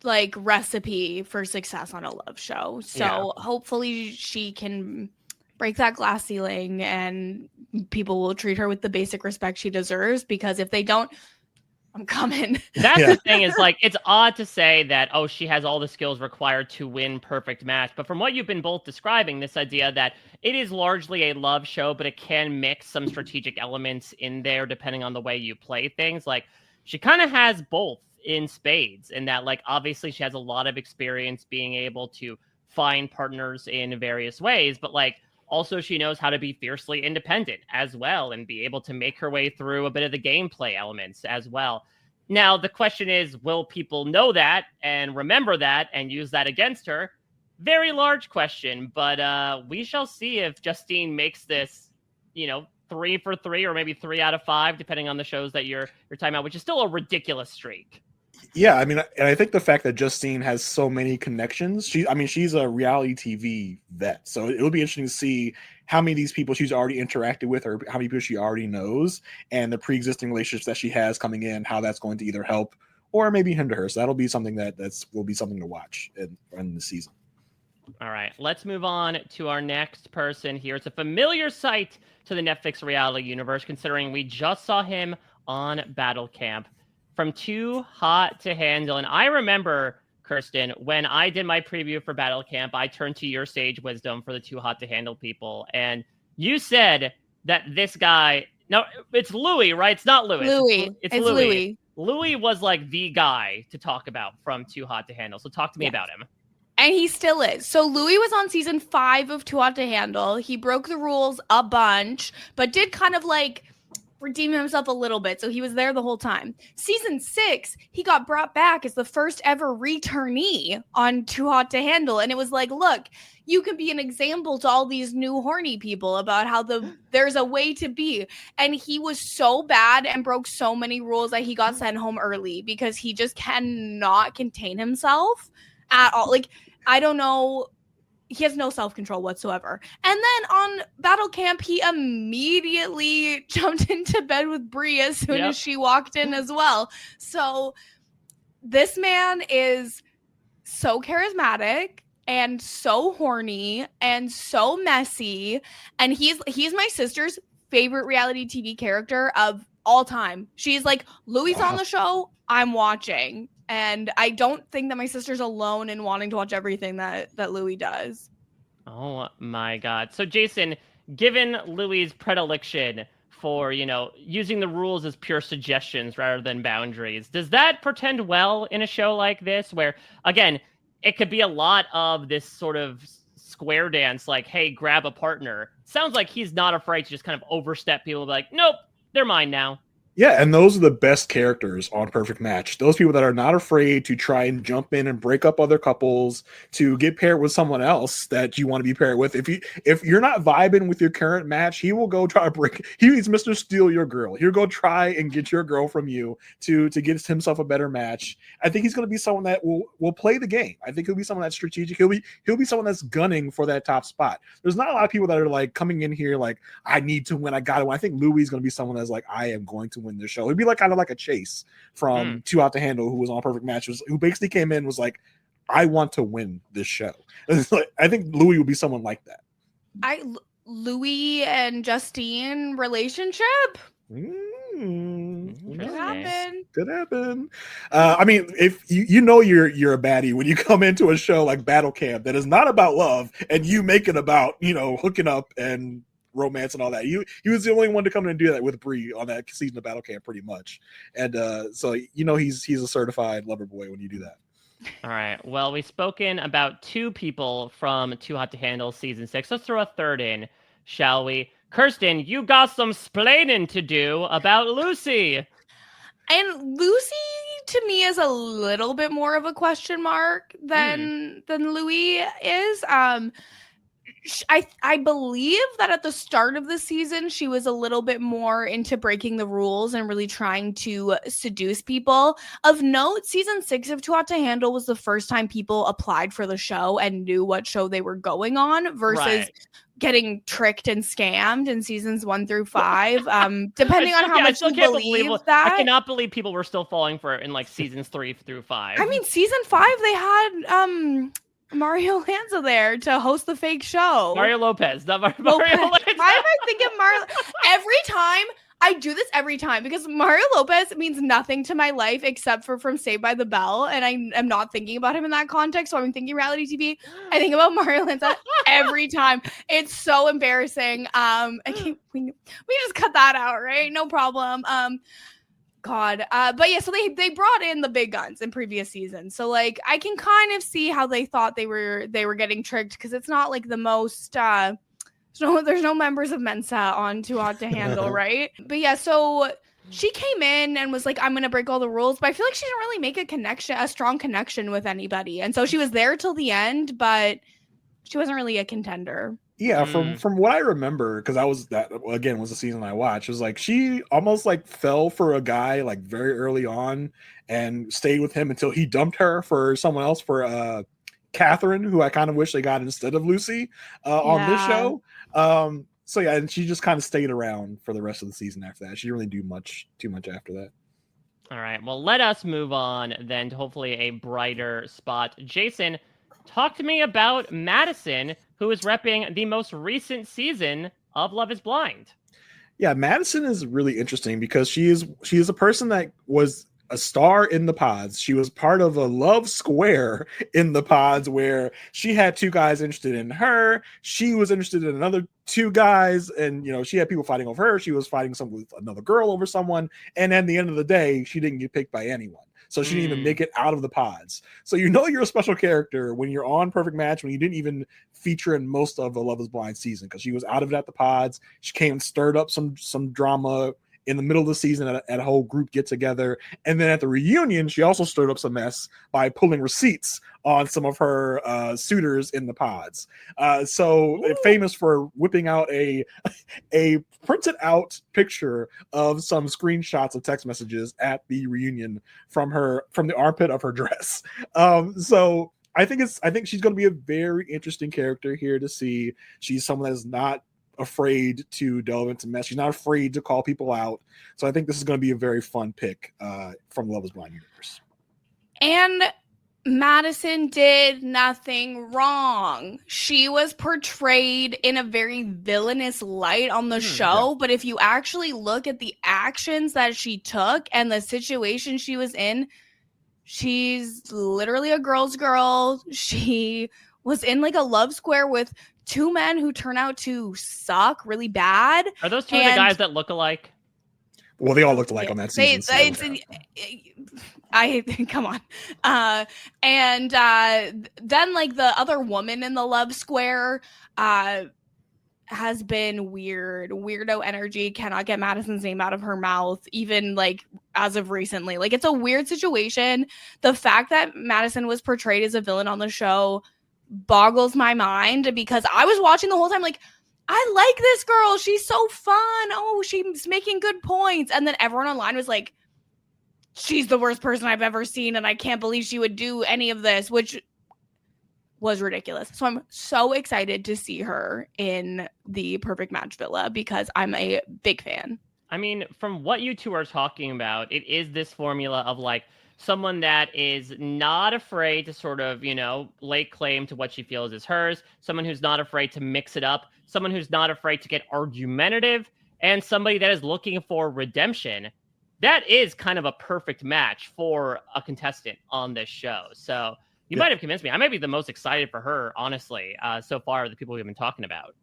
recipe for success on a love show. So hopefully she can break that glass ceiling and people will treat her with the basic respect she deserves, because if they don't, I'm coming. That's the thing is it's odd to say that, she has all the skills required to win Perfect Match. But from what you've been both describing, this idea that it is largely a love show, but it can mix some strategic elements in there depending on the way you play things. She kind of has both in spades, in that obviously she has a lot of experience being able to find partners in various ways, but also she knows how to be fiercely independent as well and be able to make her way through a bit of the gameplay elements as well. Now, the question is, will people know that and remember that and use that against her? Very large question, but we shall see if Justine makes this, 3 for 3 or maybe 3 out of 5, depending on the shows that you're talking about, which is still a ridiculous streak. Yeah, and I think the fact that Justine has so many connections, she's a reality TV vet, so it'll be interesting to see how many of these people she's already interacted with or how many people she already knows, and the pre-existing relationships that she has coming in, how that's going to either help or maybe hinder her. So that'll be something will be something to watch in the season. All right, let's move on to our next person here. It's a familiar sight to the Netflix reality universe, considering we just saw him on Battle Camp. From Too Hot to Handle. And I remember, Kirsten, when I did my preview for Battle Camp, I turned to your sage wisdom for the Too Hot to Handle people. And you said that this guy, no, it's Louis, right? It's not Louis. Louis. It's Louis. Louis was like the guy to talk about from Too Hot to Handle. So talk to me about him. And he still is. So Louis was on season 5 of Too Hot to Handle. He broke the rules a bunch, but did kind of like redeem himself a little bit, so he was there the whole time. Season 6, he got brought back as the first ever returnee on Too Hot to Handle, and it was like, look, you can be an example to all these new horny people about how there's a way to be. And he was so bad and broke so many rules that he got sent home early because he just cannot contain himself at all. Like, I don't know. He has no self-control whatsoever. And then on Battle Camp, he immediately jumped into bed with Brie as soon as she walked in as well. So this man is so charismatic and so horny and so messy. And he's my sister's favorite reality TV character of all time. She's like, Louis on the show, I'm watching. And I don't think that my sister's alone in wanting to watch everything that Louis does. Oh my God. So Jason, given Louis' predilection for, using the rules as pure suggestions rather than boundaries, does that portend well in a show like this where, again, it could be a lot of this sort of square dance, like, hey, grab a partner. Sounds like he's not afraid to just kind of overstep people and be like, nope, they're mine now. Yeah, and those are the best characters on Perfect Match. Those people that are not afraid to try and jump in and break up other couples, to get paired with someone else that you want to be paired with. If you're not vibing with your current match, he will go try to break. He's Mr. Steal Your Girl. He'll go try and get your girl from you to get himself a better match. I think he's going to be someone that will play the game. I think he'll be someone that's strategic. He'll be someone that's gunning for that top spot. There's not a lot of people that are like coming in here like, I need to win. I got to win. I think Louis is going to be someone that's like, I am going to win this show. It'd be like kind of like a Chase from Too Hot to Handle, who was on Perfect Match, who basically came in and was like, I want to win this show. Like, I think Louis would be someone like that. Louis and Justine relationship? Could happen. Could happen. I mean, if you know you're a baddie when you come into a show like Battle Camp that is not about love and you make it about, hooking up and romance and all that. He was the only one to come in and do that with Brie on that season of Battle Camp, pretty much. And so he's a certified lover boy when you do that. All right. Well, we've spoken about 2 people from Too Hot to Handle season 6. Let's throw a third in, shall we? Kirsten, you got some splaining to do about Lucy. And Lucy, to me, is a little bit more of a question mark than Louis is. I believe that at the start of the season, she was a little bit more into breaking the rules and really trying to seduce people. Of note, season 6 of Too Hot to Handle was the first time people applied for the show and knew what show they were going on versus getting tricked and scammed in seasons 1 through 5. Depending on how much you believe that. I cannot believe people were still falling for it in like seasons 3 through 5. I mean, season 5, they had Mario Lanza there to host the fake show. Mario Lopez, not Mario Lopez. Lanza. Why am I thinking Mario? Every time I do this because Mario Lopez means nothing to my life except for from Saved by the Bell, and I am not thinking about him in that context. So I'm thinking reality TV. I think about Mario Lanza every time. It's so embarrassing. We just cut that out, right? No problem. God. But yeah, so they brought in the big guns in previous seasons. So like I can kind of see how they thought they were getting tricked, because it's not like the most there's no members of Mensa on Too Hot to Handle, right? But yeah, so she came in and was like, I'm gonna break all the rules, but I feel like she didn't really make a strong connection with anybody. And so she was there till the end, but she wasn't really a contender. Yeah, from what I remember, because was the season I watched, was like she almost like fell for a guy like very early on and stayed with him until he dumped her for someone else, for Catherine, who I kind of wish they got instead of Lucy on this show. So yeah, and she just kind of stayed around for the rest of the season after that. She didn't really do too much after that. All right, well, let us move on then to hopefully a brighter spot. Jason, talk to me about Madison, who is repping the most recent season of Love is Blind. Yeah, Madison is really interesting because she is a person that was a star in the pods. She was part of a love square in the pods where she had two guys interested in her. She was interested in another two guys, and she had people fighting over her. She was fighting with another girl over someone, and at the end of the day, she didn't get picked by anyone. So she didn't even make it out of the pods. So you're a special character when you're on Perfect Match, when you didn't even feature in most of the Love is Blind season, because she was out of it at the pods. She came and stirred up some drama in the middle of the season at a whole group get together. And then at the reunion, she also stirred up some mess by pulling receipts on some of her suitors in the pods. So famous for whipping out a printed out picture of some screenshots of text messages at the reunion from the armpit of her dress. So I think she's going to be a very interesting character here to see. She's someone that's not afraid to delve into mess. She's not afraid to call people out. So I think this is going to be a very fun pick from Love is Blind universe. And Madison did nothing wrong. She was portrayed in a very villainous light on the show, but if you actually look at the actions that she took and the situation she was in, she's literally a girl's girl. She was in like a love square with two men who turn out to suck really bad. Are those two of the guys that look alike? Well, they all looked alike on that season. Come on. And then like the other woman in the love square has been weirdo energy, cannot get Madison's name out of her mouth, even like as of recently. Like, it's a weird situation. The fact that Madison was portrayed as a villain on the show boggles my mind, because I was watching the whole time like, I like this girl, she's so fun, oh, she's making good points, and then everyone online was like, she's the worst person I've ever seen, and I can't believe she would do any of this, which was ridiculous. So I'm so excited to see her in the Perfect Match Villa because I'm a big fan. I mean, from what you two are talking about, it is this formula of like someone that is not afraid to sort of, lay claim to what she feels is hers, someone who's not afraid to mix it up, someone who's not afraid to get argumentative, and somebody that is looking for redemption. That is kind of a perfect match for a contestant on this show. So you might have convinced me. I might be the most excited for her, honestly, so far, the people we've been talking about.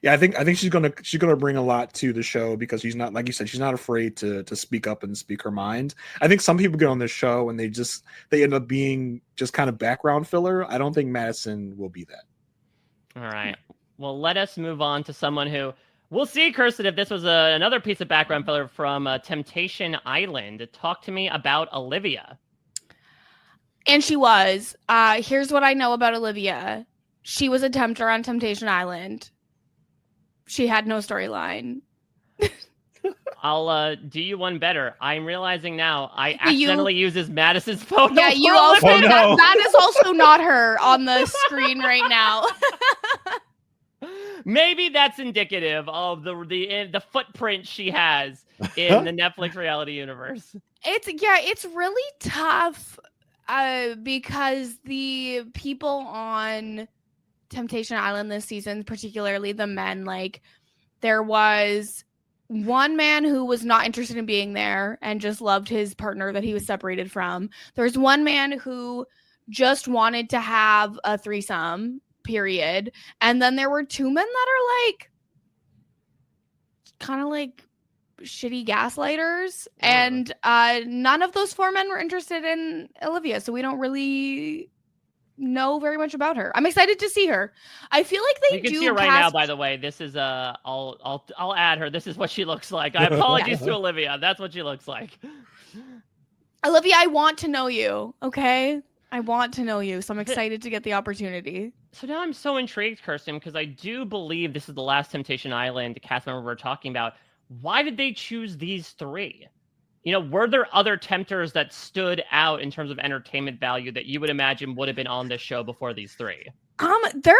Yeah, I think she's gonna bring a lot to the show because she's not, like you said, she's not afraid to speak up and speak her mind. I think some people get on this show and they end up being just kind of background filler. I don't think Madison will be that. All right. Well, let us move on to someone who we'll see, Kirsten, if this was another piece of background filler from Temptation Island. Talk to me about Olivia. And she was. Here's what I know about Olivia. She was a tempter on Temptation Island. She had no storyline. I'll do you one better. I'm realizing now I accidentally uses Madison's photo. Yeah, you also that is also not her on the screen right now. Maybe that's indicative of the footprint she has in the Netflix reality universe. It's really tough because the people on Temptation Island this season, particularly the men, like there was one man who was not interested in being there and just loved his partner that he was separated from. There's one man who just wanted to have a threesome, period. And then there were two men that are like kind of like shitty gaslighters, and none of those four men were interested in Olivia, so we don't really know very much about her. I'm excited to see her. I feel like they You can do see her right cast... now, by the way. This is I'll add her. This is what she looks like. I apologize to Olivia. That's what she looks like. Olivia, I want to know you. Okay, I want to know you, so I'm excited to get the opportunity. So now I'm so intrigued, Kirsten, because I do believe this is the last Temptation Island cast member we're talking about. Why did they choose these three? You know, were there other tempters that stood out in terms of entertainment value that you would imagine would have been on this show before these three? There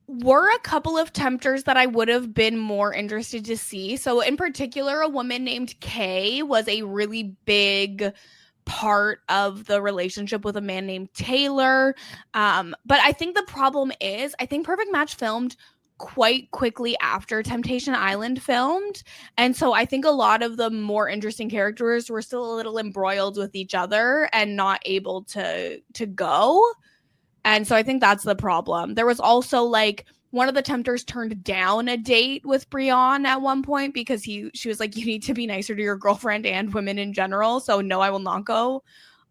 were a couple of tempters that I would have been more interested to see. So in particular, a woman named Kay was a really big part of the relationship with a man named Taylor. But I think the problem is, I think Perfect Match filmed quite quickly after Temptation Island filmed, and so I think a lot of the more interesting characters were still a little embroiled with each other and not able to go, and so I think that's the problem. There was also like one of the tempters turned down a date with Brianne at one point because she was like, you need to be nicer to your girlfriend and women in general, so no, I will not go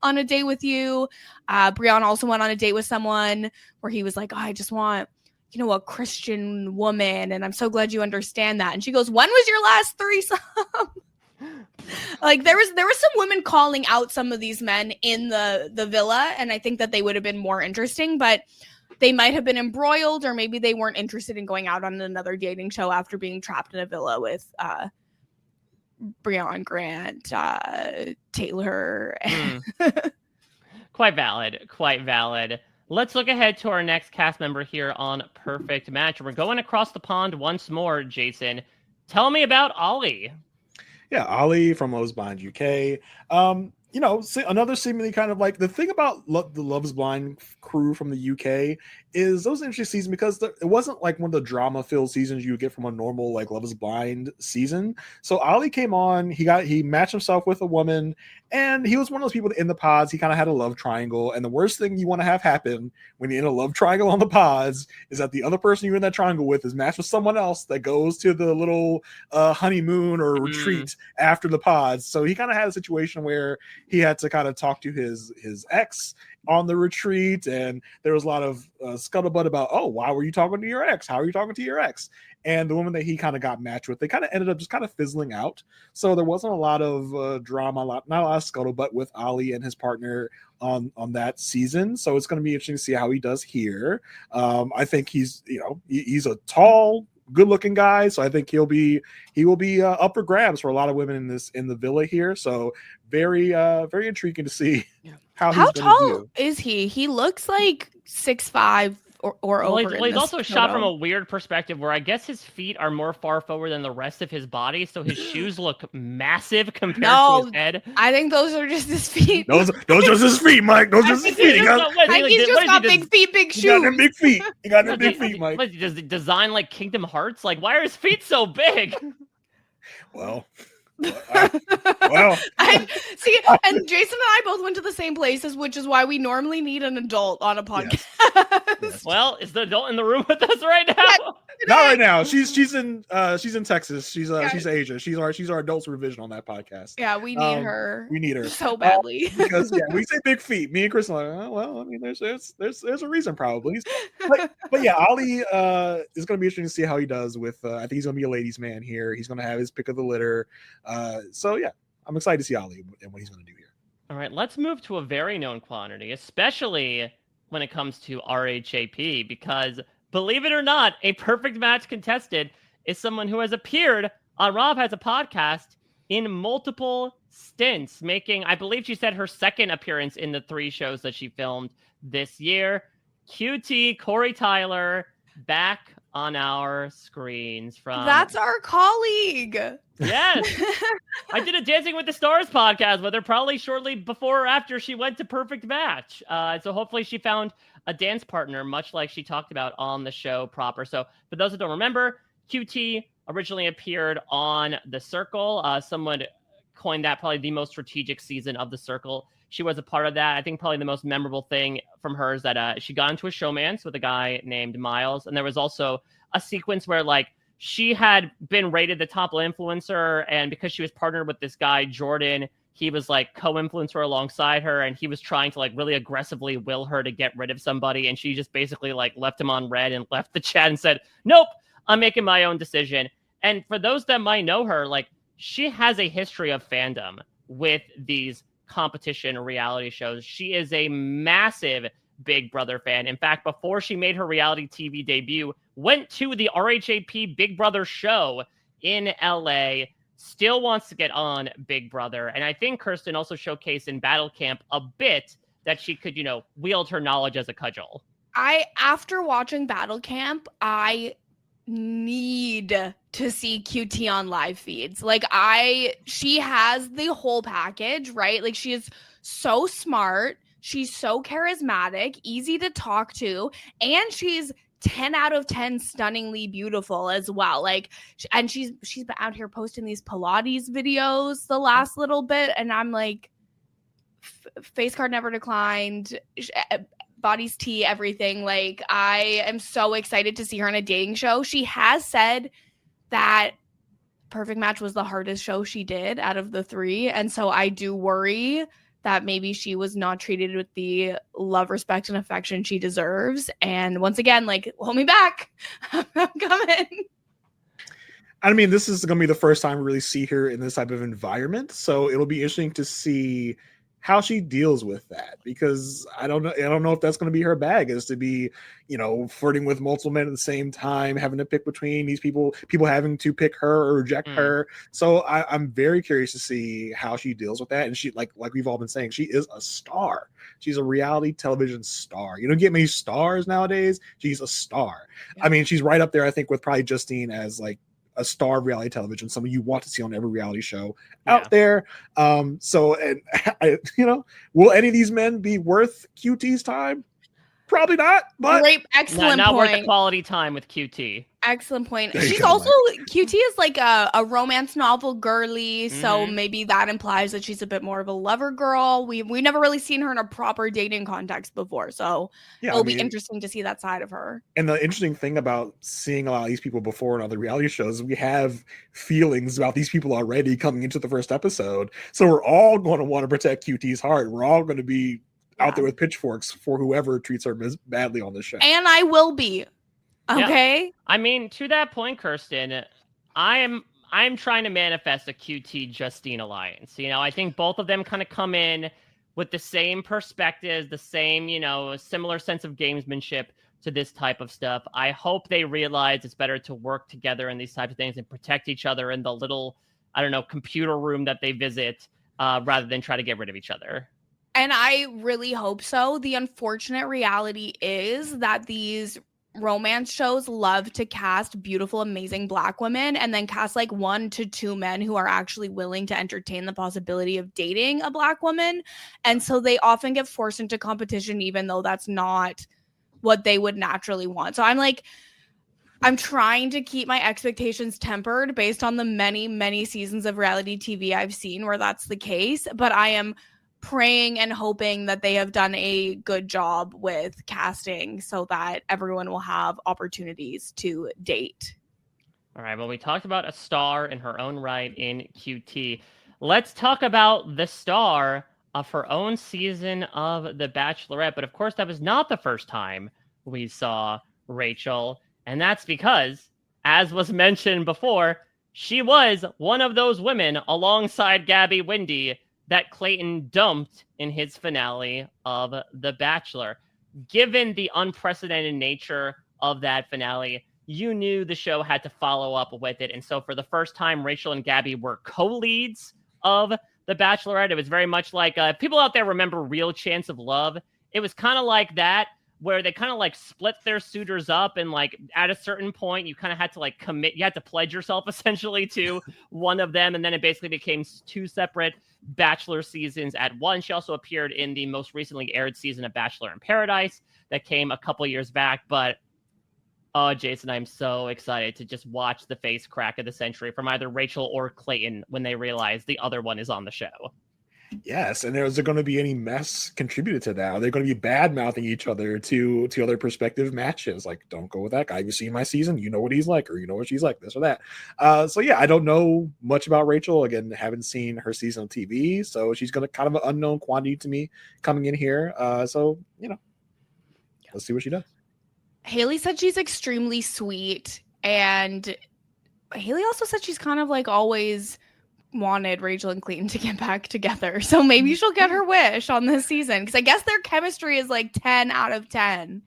on a date with you. Brianne also went on a date with someone where he was like, oh, I just want, you know, a Christian woman, and I'm so glad you understand that. And she goes, when was your last threesome? Like there was some women calling out some of these men in the villa, and I think that they would have been more interesting, but they might have been embroiled, or maybe they weren't interested in going out on another dating show after being trapped in a villa with Brianne, Grant, Taylor. Quite valid. Let's look ahead to our next cast member here on Perfect Match. We're going across the pond once more, Jason. Tell me about Ollie. Yeah, Ollie from Love is Blind UK. You know, another seemingly kind of like the thing about the Love is Blind crew from the UK is those interesting seasons because it wasn't like one of the drama-filled seasons you would get from a normal like Love is Blind season. So Ollie came on, he matched himself with a woman, and he was one of those people that in the pods, he kind of had a love triangle. And the worst thing you want to have happen when you're in a love triangle on the pods is that the other person you're in that triangle with is matched with someone else that goes to the little honeymoon or retreat after the pods. So he kind of had a situation where he had to kind of talk to his ex on the retreat, and there was a lot of scuttlebutt about, oh, why were you talking to your ex? How are you talking to your ex? And the woman that he kind of got matched with, they kind of ended up just kind of fizzling out. So there wasn't a lot of drama, not a lot of scuttlebutt with Ollie and his partner on that season. So it's going to be interesting to see how he does here. I think he's a tall, good-looking guy, so I think he will be up for grabs for a lot of women in the villa here. So very intriguing to see how tall is he? He looks like 6'5" or over. Well, he's also shot from a weird perspective where I guess his feet are more far forward than the rest of his body, so his shoes look massive compared to his head. I think those are just his feet. Those just his feet, Mike. Those just his feet. He's just got big feet, big shoes. He got them big feet. He got them big feet, Mike. What, does he design like Kingdom Hearts? Like, why are his feet so big? Well, see, and Jason and I both went to the same places, which is why we normally need an adult on a podcast. Yes. Well, is the adult in the room with us right now? Not right now. She's in Texas. She's Asia. She's our adult supervision on that podcast. Yeah, we need her. We need her so badly because we say big feet. Me and Kristen are like, oh, well, I mean, there's a reason probably. But yeah, Ollie is going to be interesting to see how he does with. I think he's going to be a ladies' man here. He's going to have his pick of the litter. So yeah, I'm excited to see Ollie and what he's going to do here. All right, let's move to a very known quantity, especially when it comes to RHAP, because believe it or not, a Perfect Match contestant is someone who has appeared on Rob Has a Podcast in multiple stints, making, I believe she said, her second appearance in the 3 shows that she filmed this year. QT, Corey Tyler, back on our screens from... That's our colleague. Yes. I did a Dancing with the Stars podcast with her probably shortly before or after she went to Perfect Match. So hopefully she found a dance partner, much like she talked about on the show proper. So for those that don't remember, QT originally appeared on The Circle. Someone coined that probably the most strategic season of The Circle. She was a part of that. I think probably the most memorable thing from her is that she got into a showmance with a guy named Miles. And there was also a sequence where like she had been rated the top influencer. And because she was partnered with this guy, Jordan, he was like co-influencer alongside her, and he was trying to like really aggressively will her to get rid of somebody, and she just basically like left him on red and left the chat and said, nope, I'm making my own decision. And for those that might know her, like, she has a history of fandom with these competition reality shows. She is a massive Big Brother fan. In fact, before she made her reality TV debut, went to the RHAP Big Brother show in LA, still wants to get on Big Brother. And I think Kirsten also showcased in Battle Camp a bit that she could, you know, wield her knowledge as a cudgel. After watching Battle Camp, I need to see QT on live feeds. Like, she has the whole package, right? Like, she is so smart. She's so charismatic, easy to talk to, and she's 10 out of 10 stunningly beautiful as well. Like, and she's been out here posting these Pilates videos the last little bit, and I'm like, face card never declined, body's tea, everything. Like, I am so excited to see her on a dating show. She has said that Perfect Match was the hardest show she did out of the 3, and so I do worry that maybe she was not treated with the love, respect, and affection she deserves. And once again, like, hold me back. I'm coming. I mean, this is going to be the first time we really see her in this type of environment. So it'll be interesting to see how she deals with that, because I don't know if that's going to be her bag, is to be, you know, flirting with multiple men at the same time, having to pick between these people having to pick her or reject her. So I'm very curious to see how she deals with that. And she, like we've all been saying, she is a star. She's a reality television star. You don't get many stars nowadays. She's a star. I mean, she's right up there, I think, with probably Justine as like a star of reality television, someone you want to see on every reality show out there. So, and you know, will any of these men be worth QT's time? Probably not, but great, excellent not point. Worth the quality time with QT. Excellent point. She's also, QT is like a romance novel girly, so maybe that implies that she's a bit more of a lover girl. We've never really seen her in a proper dating context before, so it'll be interesting to see that side of her. And the interesting thing about seeing a lot of these people before in other reality shows, we have feelings about these people already coming into the first episode, so we're all going to want to protect QT's heart. We're all going to be out there with pitchforks for whoever treats her badly on this show. And I will be. Okay. Yeah. I mean, to that point, Kirsten, I'm trying to manifest a QT Justine alliance. You know, I think both of them kind of come in with the same perspectives, the same, you know, similar sense of gamesmanship to this type of stuff. I hope they realize it's better to work together in these types of things and protect each other in the little, I don't know, computer room that they visit, rather than try to get rid of each other. And I really hope so. The unfortunate reality is that these romance shows love to cast beautiful, amazing Black women and then cast like 1 to 2 men who are actually willing to entertain the possibility of dating a Black woman. And so they often get forced into competition, even though that's not what they would naturally want. So I'm trying to keep my expectations tempered based on the many, many seasons of reality TV I've seen where that's the case. But I am praying and hoping that they have done a good job with casting so that everyone will have opportunities to date. All right, well, we talked about a star in her own right in QT. Let's talk about the star of her own season of The Bachelorette. But of course, that was not the first time we saw Rachel. And that's because, as was mentioned before, she was one of those women alongside Gabby Windey that Clayton dumped in his finale of The Bachelor. Given the unprecedented nature of that finale, you knew the show had to follow up with it. And so for the first time, Rachel and Gabby were co-leads of The Bachelorette. It was very much like, people out there remember Real Chance of Love. It was kind of like that, where they kind of like split their suitors up, and like at a certain point you kind of had to like commit, you had to pledge yourself essentially to one of them, and then it basically became 2 separate Bachelor seasons at once. She also appeared in the most recently aired season of Bachelor in Paradise that came a couple years back. But oh, Jason, I'm so excited to just watch the face crack of the century from either Rachel or Clayton when they realize the other one is on the show. Yes, and is there going to be any mess contributed to that? Are they going to be bad mouthing each other to other prospective matches? Like, don't go with that guy. You've seen my season, you know what he's like, or you know what she's like, this or that. So yeah, I don't know much about Rachel. Again, haven't seen her season of TV, so she's going to kind of an unknown quantity to me coming in here. So let's see what she does. Haley said she's extremely sweet, and Haley also said she's kind of like always wanted Rachel and Clayton to get back together. So maybe she'll get her wish on this season, because I guess their chemistry is like 10 out of 10.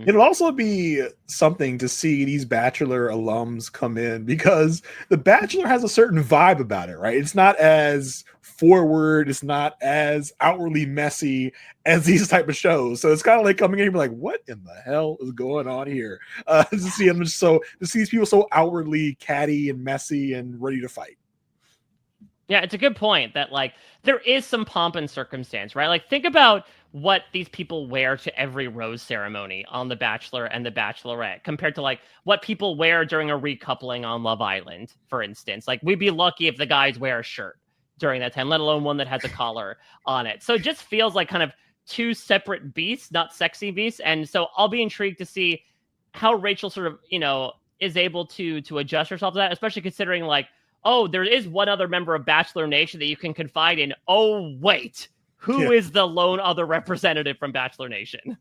It'll also be something to see these Bachelor alums come in, because the Bachelor has a certain vibe about it, right? It's not as forward, it's not as outwardly messy as these type of shows. So it's kind of like coming in and be like, what in the hell is going on here? To see them to see these people so outwardly catty and messy and ready to fight. Yeah, it's a good point that, like, there is some pomp and circumstance, right? Like, think about what these people wear to every rose ceremony on The Bachelor and The Bachelorette compared to, like, what people wear during a recoupling on Love Island, for instance. Like, we'd be lucky if the guys wear a shirt during that time, let alone one that has a collar on it. So it just feels like kind of two separate beasts, not sexy beasts. And so I'll be intrigued to see how Rachel sort of, is able to adjust herself to that, especially considering, like, oh, there is one other member of Bachelor Nation that you can confide in. Oh, wait. Who is the lone other representative from Bachelor Nation?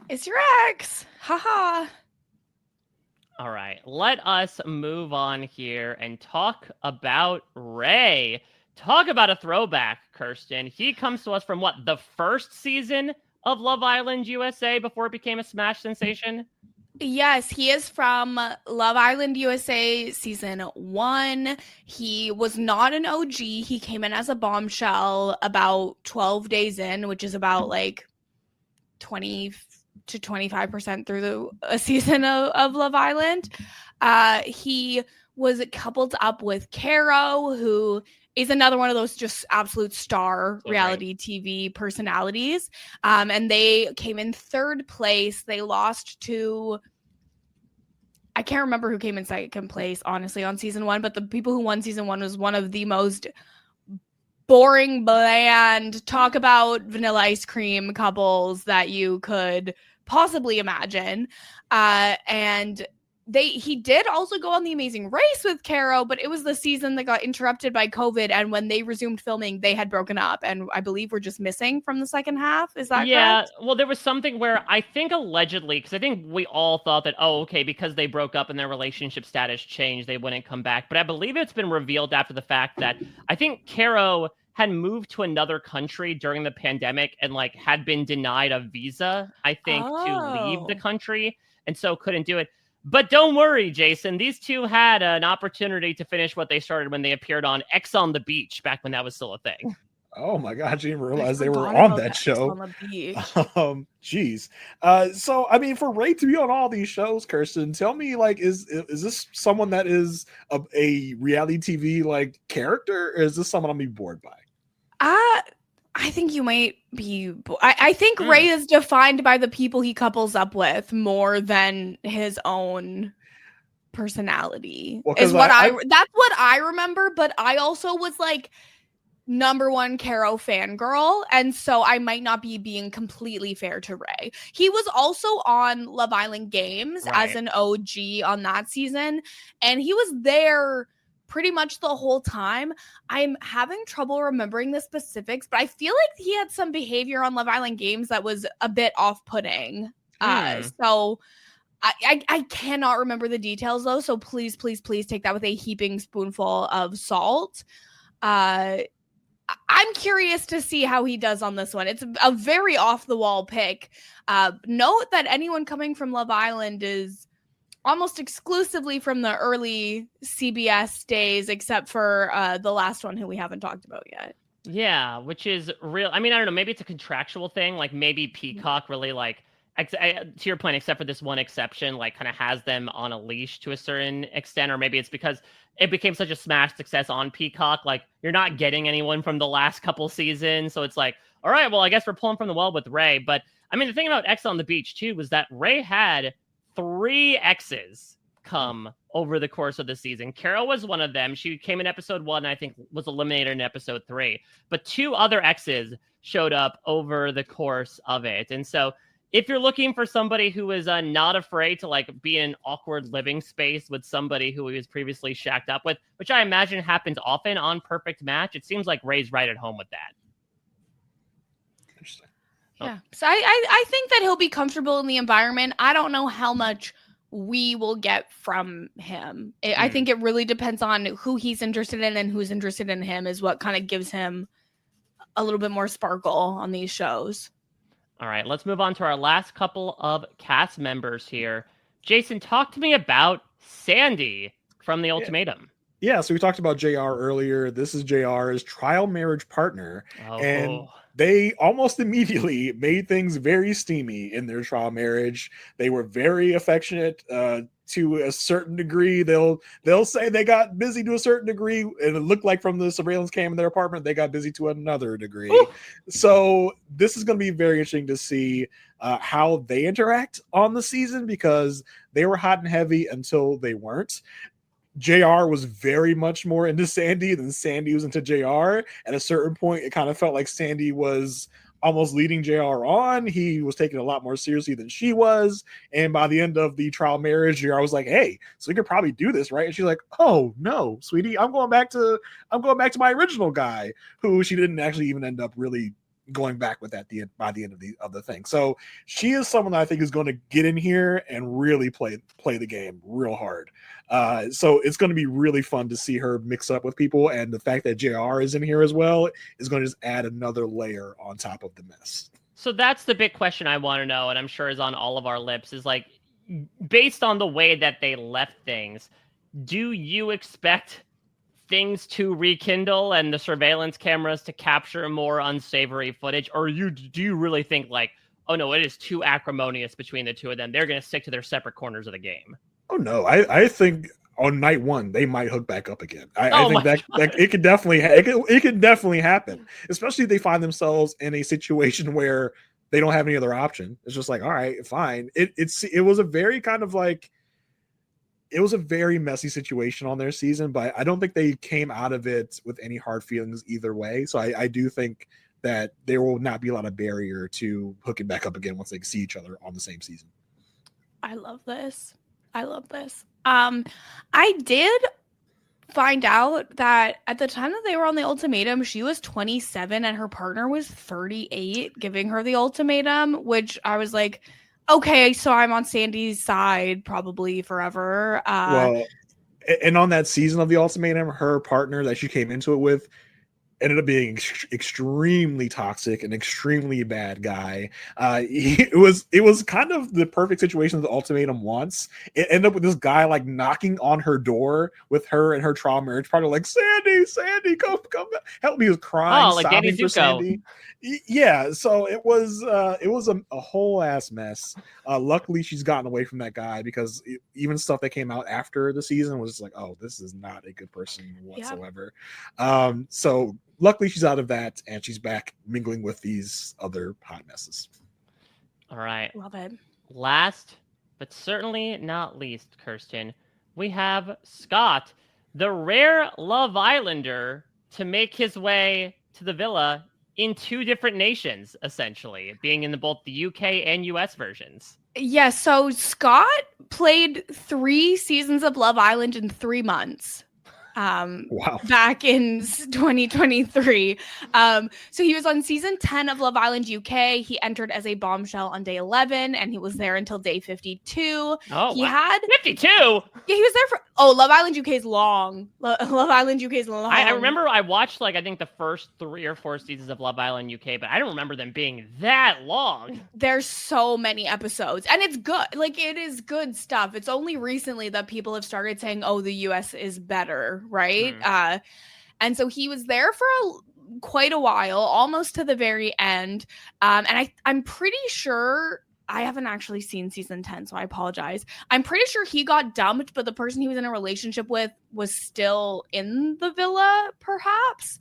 It's your ex. Haha. All right. Let us move on here and talk about Ray. Talk about a throwback, Kirsten. He comes to us from the first season of Love Island USA before it became a smash sensation? Yes, he is from Love Island USA season 1. He was not an OG. He came in as a bombshell about 12 days in, which is about like 20 to 25% through a season of Love Island. He was coupled up with Caro, who is another one of those just absolute star reality TV personalities. And they came in third place. They lost to, I can't remember who came in second place, honestly, on season 1, but the people who won season 1 was one of the most boring, bland, talk about vanilla ice cream couples that you could possibly imagine. And he did also go on The Amazing Race with Caro, but it was the season that got interrupted by COVID, and when they resumed filming, they had broken up, and I believe we're just missing from the second half. Is that correct? Well, there was something where I think allegedly, because I think we all thought that, because they broke up and their relationship status changed, they wouldn't come back. But I believe it's been revealed after the fact that I think Caro had moved to another country during the pandemic and had been denied a visa, I think, to leave the country, and so couldn't do it. But don't worry, Jason. These two had an opportunity to finish what they started when they appeared on X on the Beach back when that was still a thing. Oh my God, I didn't realize they were on that show. On the beach. Geez. So I mean, for Ray to be on all these shows, Kirsten, tell me, is this someone that is a reality TV character, or is this someone I'm be bored by? I think you might be. I think Ray is defined by the people he couples up with more than his own personality. That's what I remember. But I also was number one Caro fangirl, and so I might not be being completely fair to Ray. He was also on Love Island Games as an OG on that season, and he was there pretty much the whole time. I'm having trouble remembering the specifics, but I feel like he had some behavior on Love Island Games that was a bit off-putting. So I cannot remember the details though. So please take that with a heaping spoonful of salt. I'm curious to see how he does on this one. It's a very off-the-wall pick. Note that anyone coming from Love Island is almost exclusively from the early CBS days, except for the last one who we haven't talked about yet. Yeah, which is real. I mean, I don't know. Maybe it's a contractual thing. Maybe Peacock really to your point, except for this one exception, kind of has them on a leash to a certain extent, or maybe it's because it became such a smash success on Peacock. You're not getting anyone from the last couple seasons, so it's all right, well, I guess we're pulling from the well with Ray. But I mean, the thing about X on the Beach too was that Ray had 3 exes come over the course of the season. Carol was one of them. She came in episode 1, and I think was eliminated in episode 3. But 2 other exes showed up over the course of it. And so if you're looking for somebody who is not afraid to like be in an awkward living space with somebody who he was previously shacked up with, which I imagine happens often on Perfect Match, it seems like Ray's right at home with that. Interesting. Yeah. So I think that he'll be comfortable in the environment. I don't know how much we will get from him. I think it really depends on who he's interested in, and who's interested in him is what kind of gives him a little bit more sparkle on these shows. All right, let's move on to our last couple of cast members here. Jason, talk to me about Sandy from The Ultimatum. Yeah, so we talked about JR earlier. This is JR's trial marriage partner. And they almost immediately made things very steamy in their trial marriage. They were very affectionate to a certain degree. They'll say they got busy to a certain degree, and it looked like from the surveillance cam in their apartment, they got busy to another degree. Ooh. So this is going to be very interesting to see how they interact on the season, because they were hot and heavy until they weren't. JR was very much more into Sandy than Sandy was into JR. At a certain point, it kind of felt like Sandy was almost leading JR on. He was taking it a lot more seriously than she was. And by the end of the trial marriage, JR was like, hey, so we could probably do this, right? And she's like, oh no, sweetie, I'm going back to my original guy, who she didn't actually even end up really going back with by the end of the thing. So she is someone that I think is going to get in here and really play the game real hard. So it's going to be really fun to see her mix up with people, and the fact that JR is in here as well is going to just add another layer on top of the mess. So that's the big question I want to know, and I'm sure is on all of our lips, is like, based on the way that they left things, do you expect things to rekindle and the surveillance cameras to capture more unsavory footage? Or do you really think like, oh no, it is too acrimonious between the two of them, they're going to stick to their separate corners of the game? Oh no, I think on night 1 they might hook back up again. I think that it could definitely happen, especially if they find themselves in a situation where they don't have any other option. It's just like, all right, fine. It was a very kind of like, it was a very messy situation on their season, but I don't think they came out of it with any hard feelings either way. So I do think that there will not be a lot of barrier to hooking back up again once they see each other on the same season. I love this. I did find out that at the time that they were on The Ultimatum, she was 27 and her partner was 38 giving her the ultimatum, which I was like, okay, so I'm on Sandy's side probably forever. Well, and on that season of The Ultimatum, her partner that she came into it with ended up being extremely toxic, an extremely bad guy. It was kind of the perfect situation that The Ultimatum wants. It ended up with this guy like knocking on her door with her and her trial marriage partner, like, Sandy, come help me. He was crying, like Danny sobbing for Sandy. Yeah, so it was a whole ass mess. Luckily, she's gotten away from that guy, because even stuff that came out after the season was just like, oh, this is not a good person whatsoever. Yep. So luckily she's out of that, and she's back mingling with these other hot messes. All right. Love it. Last, but certainly not least, Kirsten, we have Scott, the rare Love Islander to make his way to the villa in 2 different nations, essentially, being in both the UK and US versions. Yeah, so Scott played 3 seasons of Love Island in 3 months. Wow. Back in 2023. So he was on season 10 of Love Island UK. He entered as a bombshell on day 11, and he was there until day 52. Oh, he wow. had 52. Yeah, he was there for Love Island UK is long. Love Island UK is long. I remember I watched I think the first 3 or 4 seasons of Love Island UK, but I don't remember them being that long. There's so many episodes, and it's good. Like, it is good stuff. It's only recently that people have started saying, oh, the US is better, right? And so he was there for quite a while, almost to the very end. And I'm pretty sure, I haven't actually seen season 10, so I apologize. I'm pretty sure he got dumped, but the person he was in a relationship with was still in the villa, perhaps.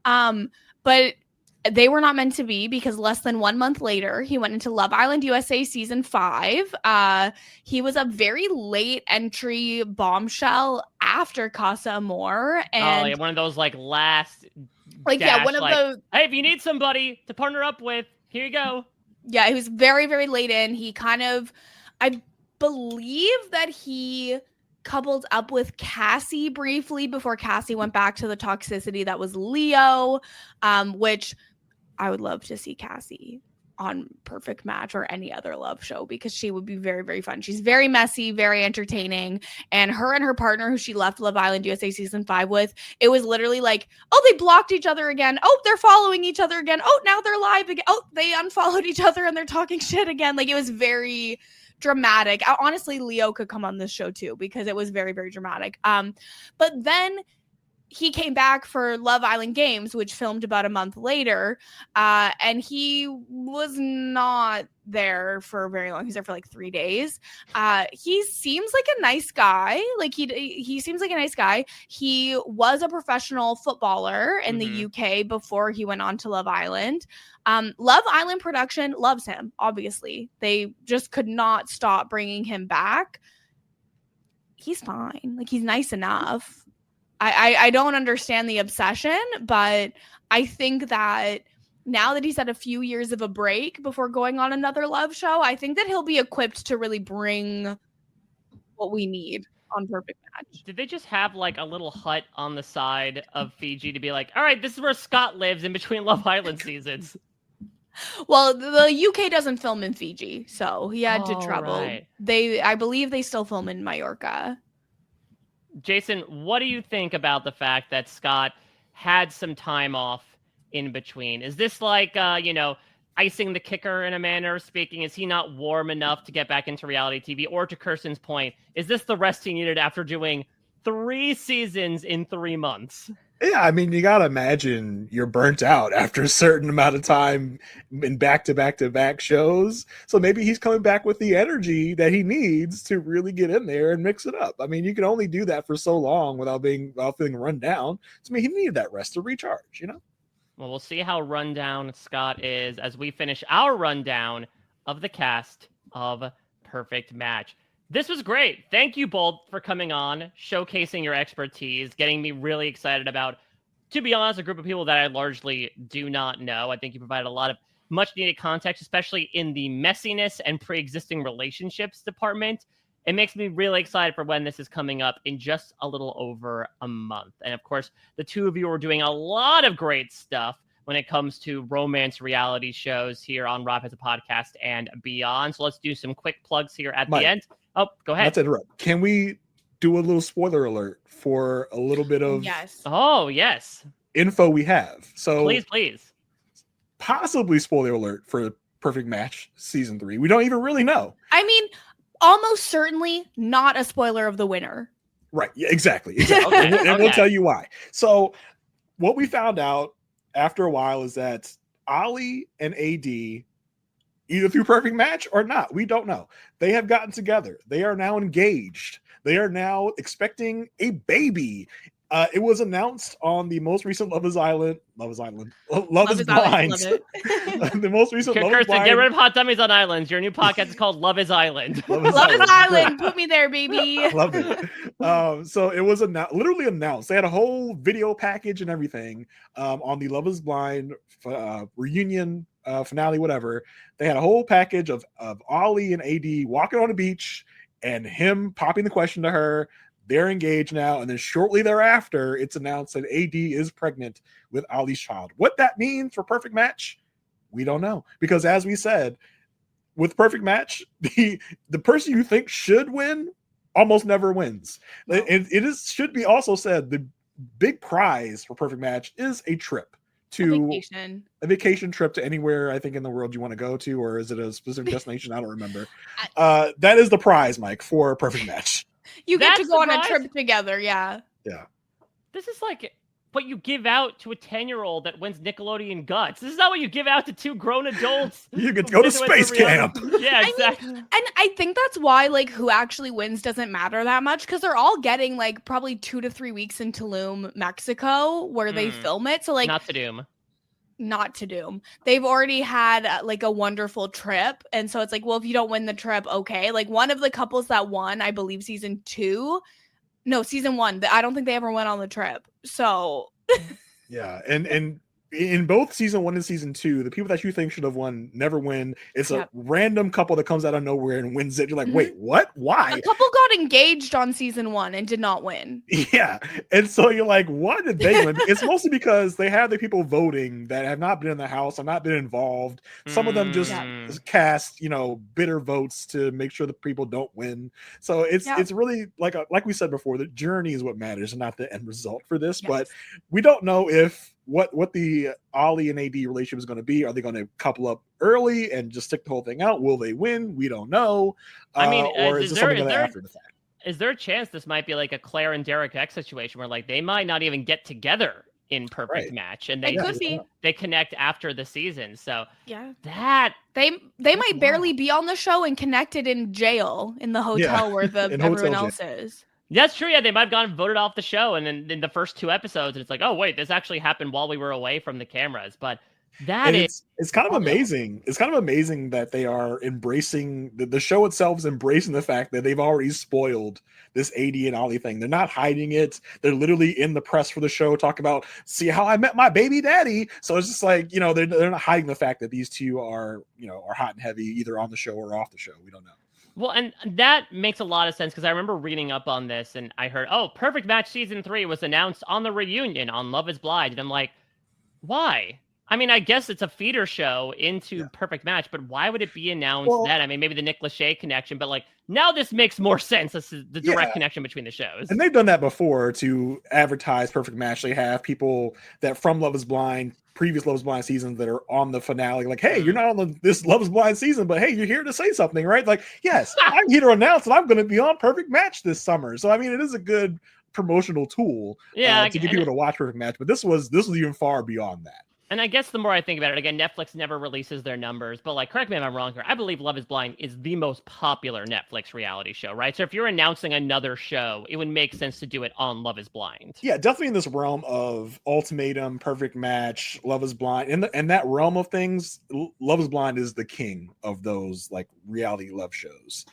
But they were not meant to be, because less than 1 month later, he went into Love Island USA season 5. He was a very late entry bombshell after Casa Amor. And one of those like last, like, dash, yeah, one of like, the, hey, if you need somebody to partner up with, here you go. Yeah, he was very, very late in. He kind of, I believe that he coupled up with Cassie briefly before Cassie went back to the toxicity that was Leo, which I would love to see Cassie on Perfect Match or any other love show, because she would be very, very fun. She's very messy, very entertaining. And her partner, who she left Love Island USA season 5 with, it was literally like, oh, they blocked each other again. Oh, they're following each other again. Oh, now they're live again. Oh, they unfollowed each other and they're talking shit again. Like, it was very dramatic. Honestly, Leo could come on this show too, because it was very, very dramatic. But then he came back for Love Island Games, which filmed about a month later, and he was not there for very long. He was there for like 3 days. He seems like a nice guy. Like, he seems like a nice guy. He was a professional footballer in the UK before he went on to Love Island. Love Island production loves him, obviously. They just could not stop bringing him back. He's fine. Like, he's nice enough. I don't understand the obsession, but I think that now that he's had a few years of a break before going on another love show, I think that he'll be equipped to really bring what we need on Perfect Match. Did they just have like a little hut on the side of Fiji to be like, all right, this is where Scott lives in between Love Island seasons? Well, the UK doesn't film in Fiji, so he had to travel. Right. I believe they still film in Mallorca. Jason, what do you think about the fact that Scott had some time off in between? Is this like, icing the kicker in a manner of speaking? Is he not warm enough to get back into reality TV? Or to Kirsten's point, is this the rest he needed after doing 3 seasons in 3 months? Yeah, I mean, you got to imagine you're burnt out after a certain amount of time in back-to-back-to-back shows. So maybe he's coming back with the energy that he needs to really get in there and mix it up. I mean, you can only do that for so long without feeling run down. So, I mean, he needed that rest to recharge, Well, we'll see how rundown Scott is as we finish our rundown of the cast of Perfect Match. This was great. Thank you both for coming on, showcasing your expertise, getting me really excited about, to be honest, a group of people that I largely do not know. I think you provided a lot of much needed context, especially in the messiness and pre-existing relationships department. It makes me really excited for when this is coming up in just a little over a month. And of course, the two of you are doing a lot of great stuff when it comes to romance reality shows here on RHAP as a podcast and beyond. So let's do some quick plugs here at the end. Oh, go ahead. Not to interrupt. Can we do a little spoiler alert for a little bit of info we have? So please. Possibly spoiler alert for Perfect Match season 3. We don't even really know. I mean, almost certainly not a spoiler of the winner. Right. Yeah, exactly. And we'll tell you why. So what we found out after a while is that Ollie and AD, either through Perfect Match or not, we don't know, they have gotten together. They are now engaged. They are now expecting a baby. It was announced on the most recent Love is Blind. The most recent Love is Blind. Get rid of hot dummies on islands. Your new podcast is called Love is Island. Love is Island. Put me there, baby. Love it. So it was literally announced. They had a whole video package and everything on the Love is Blind reunion finale, whatever. They had a whole package of Ollie and AD walking on a beach and him popping the question to her. They're engaged now, and then shortly thereafter, it's announced that AD is pregnant with Ollie's child. What that means for Perfect Match, we don't know. Because as we said, with Perfect Match, the person you think should win almost never wins. No. Should be also said, the big prize for Perfect Match is a trip. A vacation trip to anywhere I think in the world you want to go to, or is it a specific destination? I don't remember. That is the prize, Mike, for Perfect Match. You get to go on a trip together, yeah. This is like what you give out to a 10-year-old that wins Nickelodeon Guts. This is not what you give out to 2 grown adults. You could go to space camp. Yeah, exactly. I mean, and I think that's why who actually wins doesn't matter that much, because they're all getting probably 2 to 3 weeks in Tulum, Mexico, where they film it. So not Tulum. not to doom. They've already had like a wonderful trip. And so it's like, well, if you don't win the trip, okay. Like one of the couples that won, I believe season 1, I don't think they ever went on the trip. So yeah. And in both season 1 and season 2, the people that you think should have won never win. It's a random couple that comes out of nowhere and wins it. You're like, wait, what? Why? A couple got engaged on season 1 and did not win. Yeah. And so you're like, why did they win? It's mostly because they have the people voting that have not been in the house, have not been involved. Some of them just cast, bitter votes to make sure the people don't win. So it's really like we said before, the journey is what matters and not the end result for this. Yes. But we don't know if what the Ollie and AD relationship is going to be. Are they going to couple up early and just stick the whole thing out? Will they win? We don't know. I mean, or is this something after the fact? Is there a chance this might be like a Claire and Derek X situation where like they might not even get together in Perfect Match and they connect after the season? So that they might barely be on the show and connected in jail in the hotel where everyone else is. That's true. Yeah, they might have gone voted off the show, and then in the first 2 episodes, it's like, oh wait, this actually happened while we were away from the cameras. But it's kind of amazing. It's kind of amazing that they are embracing the show itself is embracing the fact that they've already spoiled this AD and Ollie thing. They're not hiding it. They're literally in the press for the show talking about, see how I met my baby daddy. So it's just like, they're not hiding the fact that these two are hot and heavy either on the show or off the show. We don't know. Well, and that makes a lot of sense because I remember reading up on this and I heard, Perfect Match Season 3 was announced on the reunion on Love is Blind. And I'm like, why? I mean, I guess it's a feeder show into Perfect Match, but why would it be announced then? I mean, maybe the Nick Lachey connection, but like now this makes more sense. This is the direct connection between the shows. And they've done that before to advertise Perfect Match. They have people that from Love is Blind, previous Love is Blind seasons that are on the finale. Like, hey, you're not on this Love is Blind season, but hey, you're here to say something, right? Like, yes, I'm here to announce that I'm going to be on Perfect Match this summer. So, I mean, it is a good promotional tool to get people to watch Perfect Match. But this was even far beyond that. And I guess the more I think about it, again, Netflix never releases their numbers, but like, correct me if I'm wrong here. I believe Love is Blind is the most popular Netflix reality show, right? So if you're announcing another show, it would make sense to do it on Love is Blind. Yeah, definitely in this realm of Ultimatum, Perfect Match, Love is Blind. In that realm of things, Love is Blind is the king of those like reality love shows.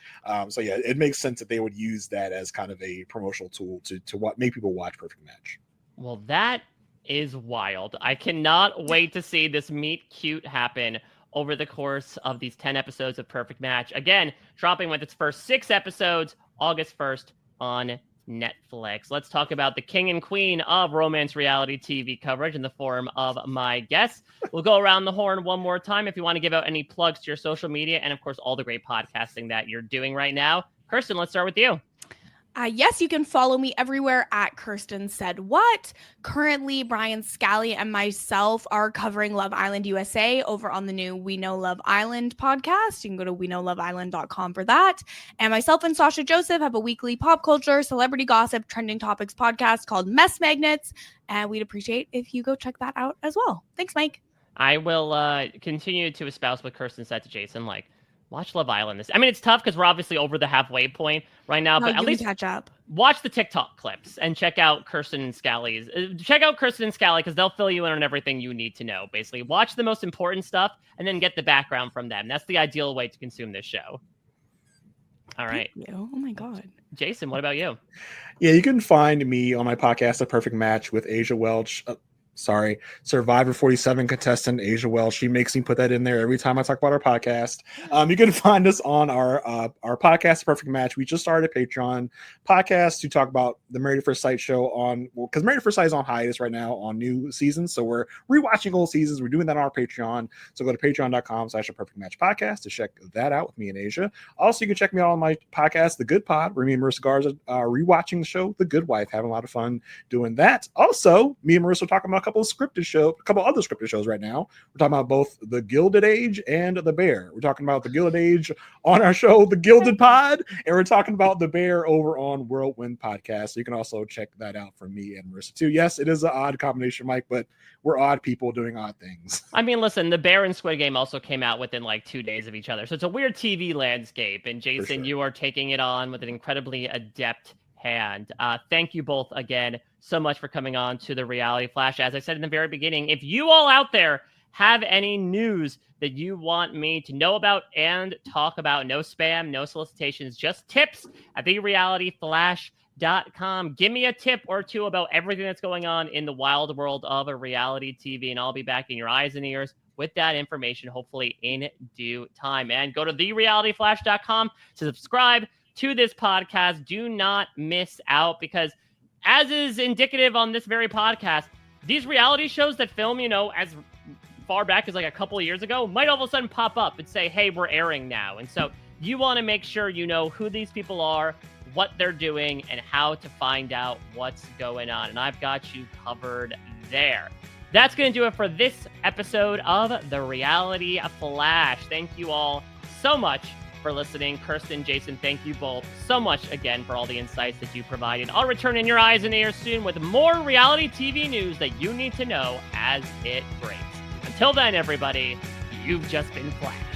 So yeah, it makes sense that they would use that as kind of a promotional tool to make people watch Perfect Match. Well, that is wild. I cannot wait to see this meet cute happen over the course of these 10 episodes of Perfect Match. Again, dropping with its first 6 episodes August 1st on Netflix. Let's talk about the king and queen of romance reality TV coverage in the form of my guests. We'll go around the horn one more time if you want to give out any plugs to your social media and, of course, all the great podcasting that you're doing right now. Kirsten, let's start with you. Yes, you can follow me everywhere at Kirsten Said What. Currently, Brian Scally and myself are covering Love Island USA over on the new We Know Love Island podcast. You can go to weknowloveisland.com for that. And myself and Sasha Joseph have a weekly pop culture, celebrity gossip, trending topics podcast called Mess Magnets. And we'd appreciate if you go check that out as well. Thanks, Mike. I will continue to espouse what Kirsten said to Jason, like, watch Love Island. I mean, it's tough because we're obviously over the halfway point right now, but at least catch up. Watch the TikTok clips and check out Kirsten and Scally's. Check out Kirsten and Scally because they'll fill you in on everything you need to know. Basically, watch the most important stuff and then get the background from them. That's the ideal way to consume this show. All right. Oh my God. Jason, what about you? Yeah, you can find me on my podcast, A Perfect Match with Asia Welch. Survivor 47 contestant Asia Welch. She makes me put that in there every time I talk about our podcast. You can find us on our podcast, Perfect Match. We just started a Patreon podcast to talk about the Married at First Sight show because Married at First Sight is on hiatus right now on new seasons. So we're rewatching old seasons. We're doing that on our Patreon. So go to patreon.com/Perfect Match podcast to check that out with me and Asia. Also, you can check me out on my podcast, The Good Pod, where me and Marissa Garza are rewatching the show, The Good Wife, having a lot of fun doing that. Also, me and Marissa are talking about a couple other scripted shows right now. We're talking about both The Gilded Age and The Bear. We're talking about The Gilded Age on our show, The Gilded Pod, and we're talking about The Bear over on Whirlwind Podcast. So you can also check that out from me and Marissa too. Yes, it is an odd combination, Mike, but we're odd people doing odd things. I mean, listen, The Bear and Squid Game also came out within like 2 days of each other. So it's a weird TV landscape. And Jason, you are taking it on with an incredibly adept hand. Thank you both again so much for coming on to the Reality Flash. As I said in the very beginning, if you all out there have any news that you want me to know about and talk about. No spam, no solicitations, just tips at therealityflash.com. Give me a tip or two about everything that's going on in the wild world of a reality TV, and I'll be back in your eyes and ears with that information, hopefully in due time. And go to therealityflash.com to subscribe to this podcast. Do not miss out, because as is indicative on this very podcast, these reality shows that film, as far back as like a couple of years ago, might all of a sudden pop up and say, hey, we're airing now. And so you want to make sure you know who these people are, what they're doing, and how to find out what's going on. And I've got you covered there. That's going to do it for this episode of The Reality Flash. Thank you all so much for listening. Kirsten, Jason, thank you both so much again for all the insights that you provided. I'll return in your eyes and ears soon with more reality TV news that you need to know as it breaks. Until then, everybody, you've just been flashed.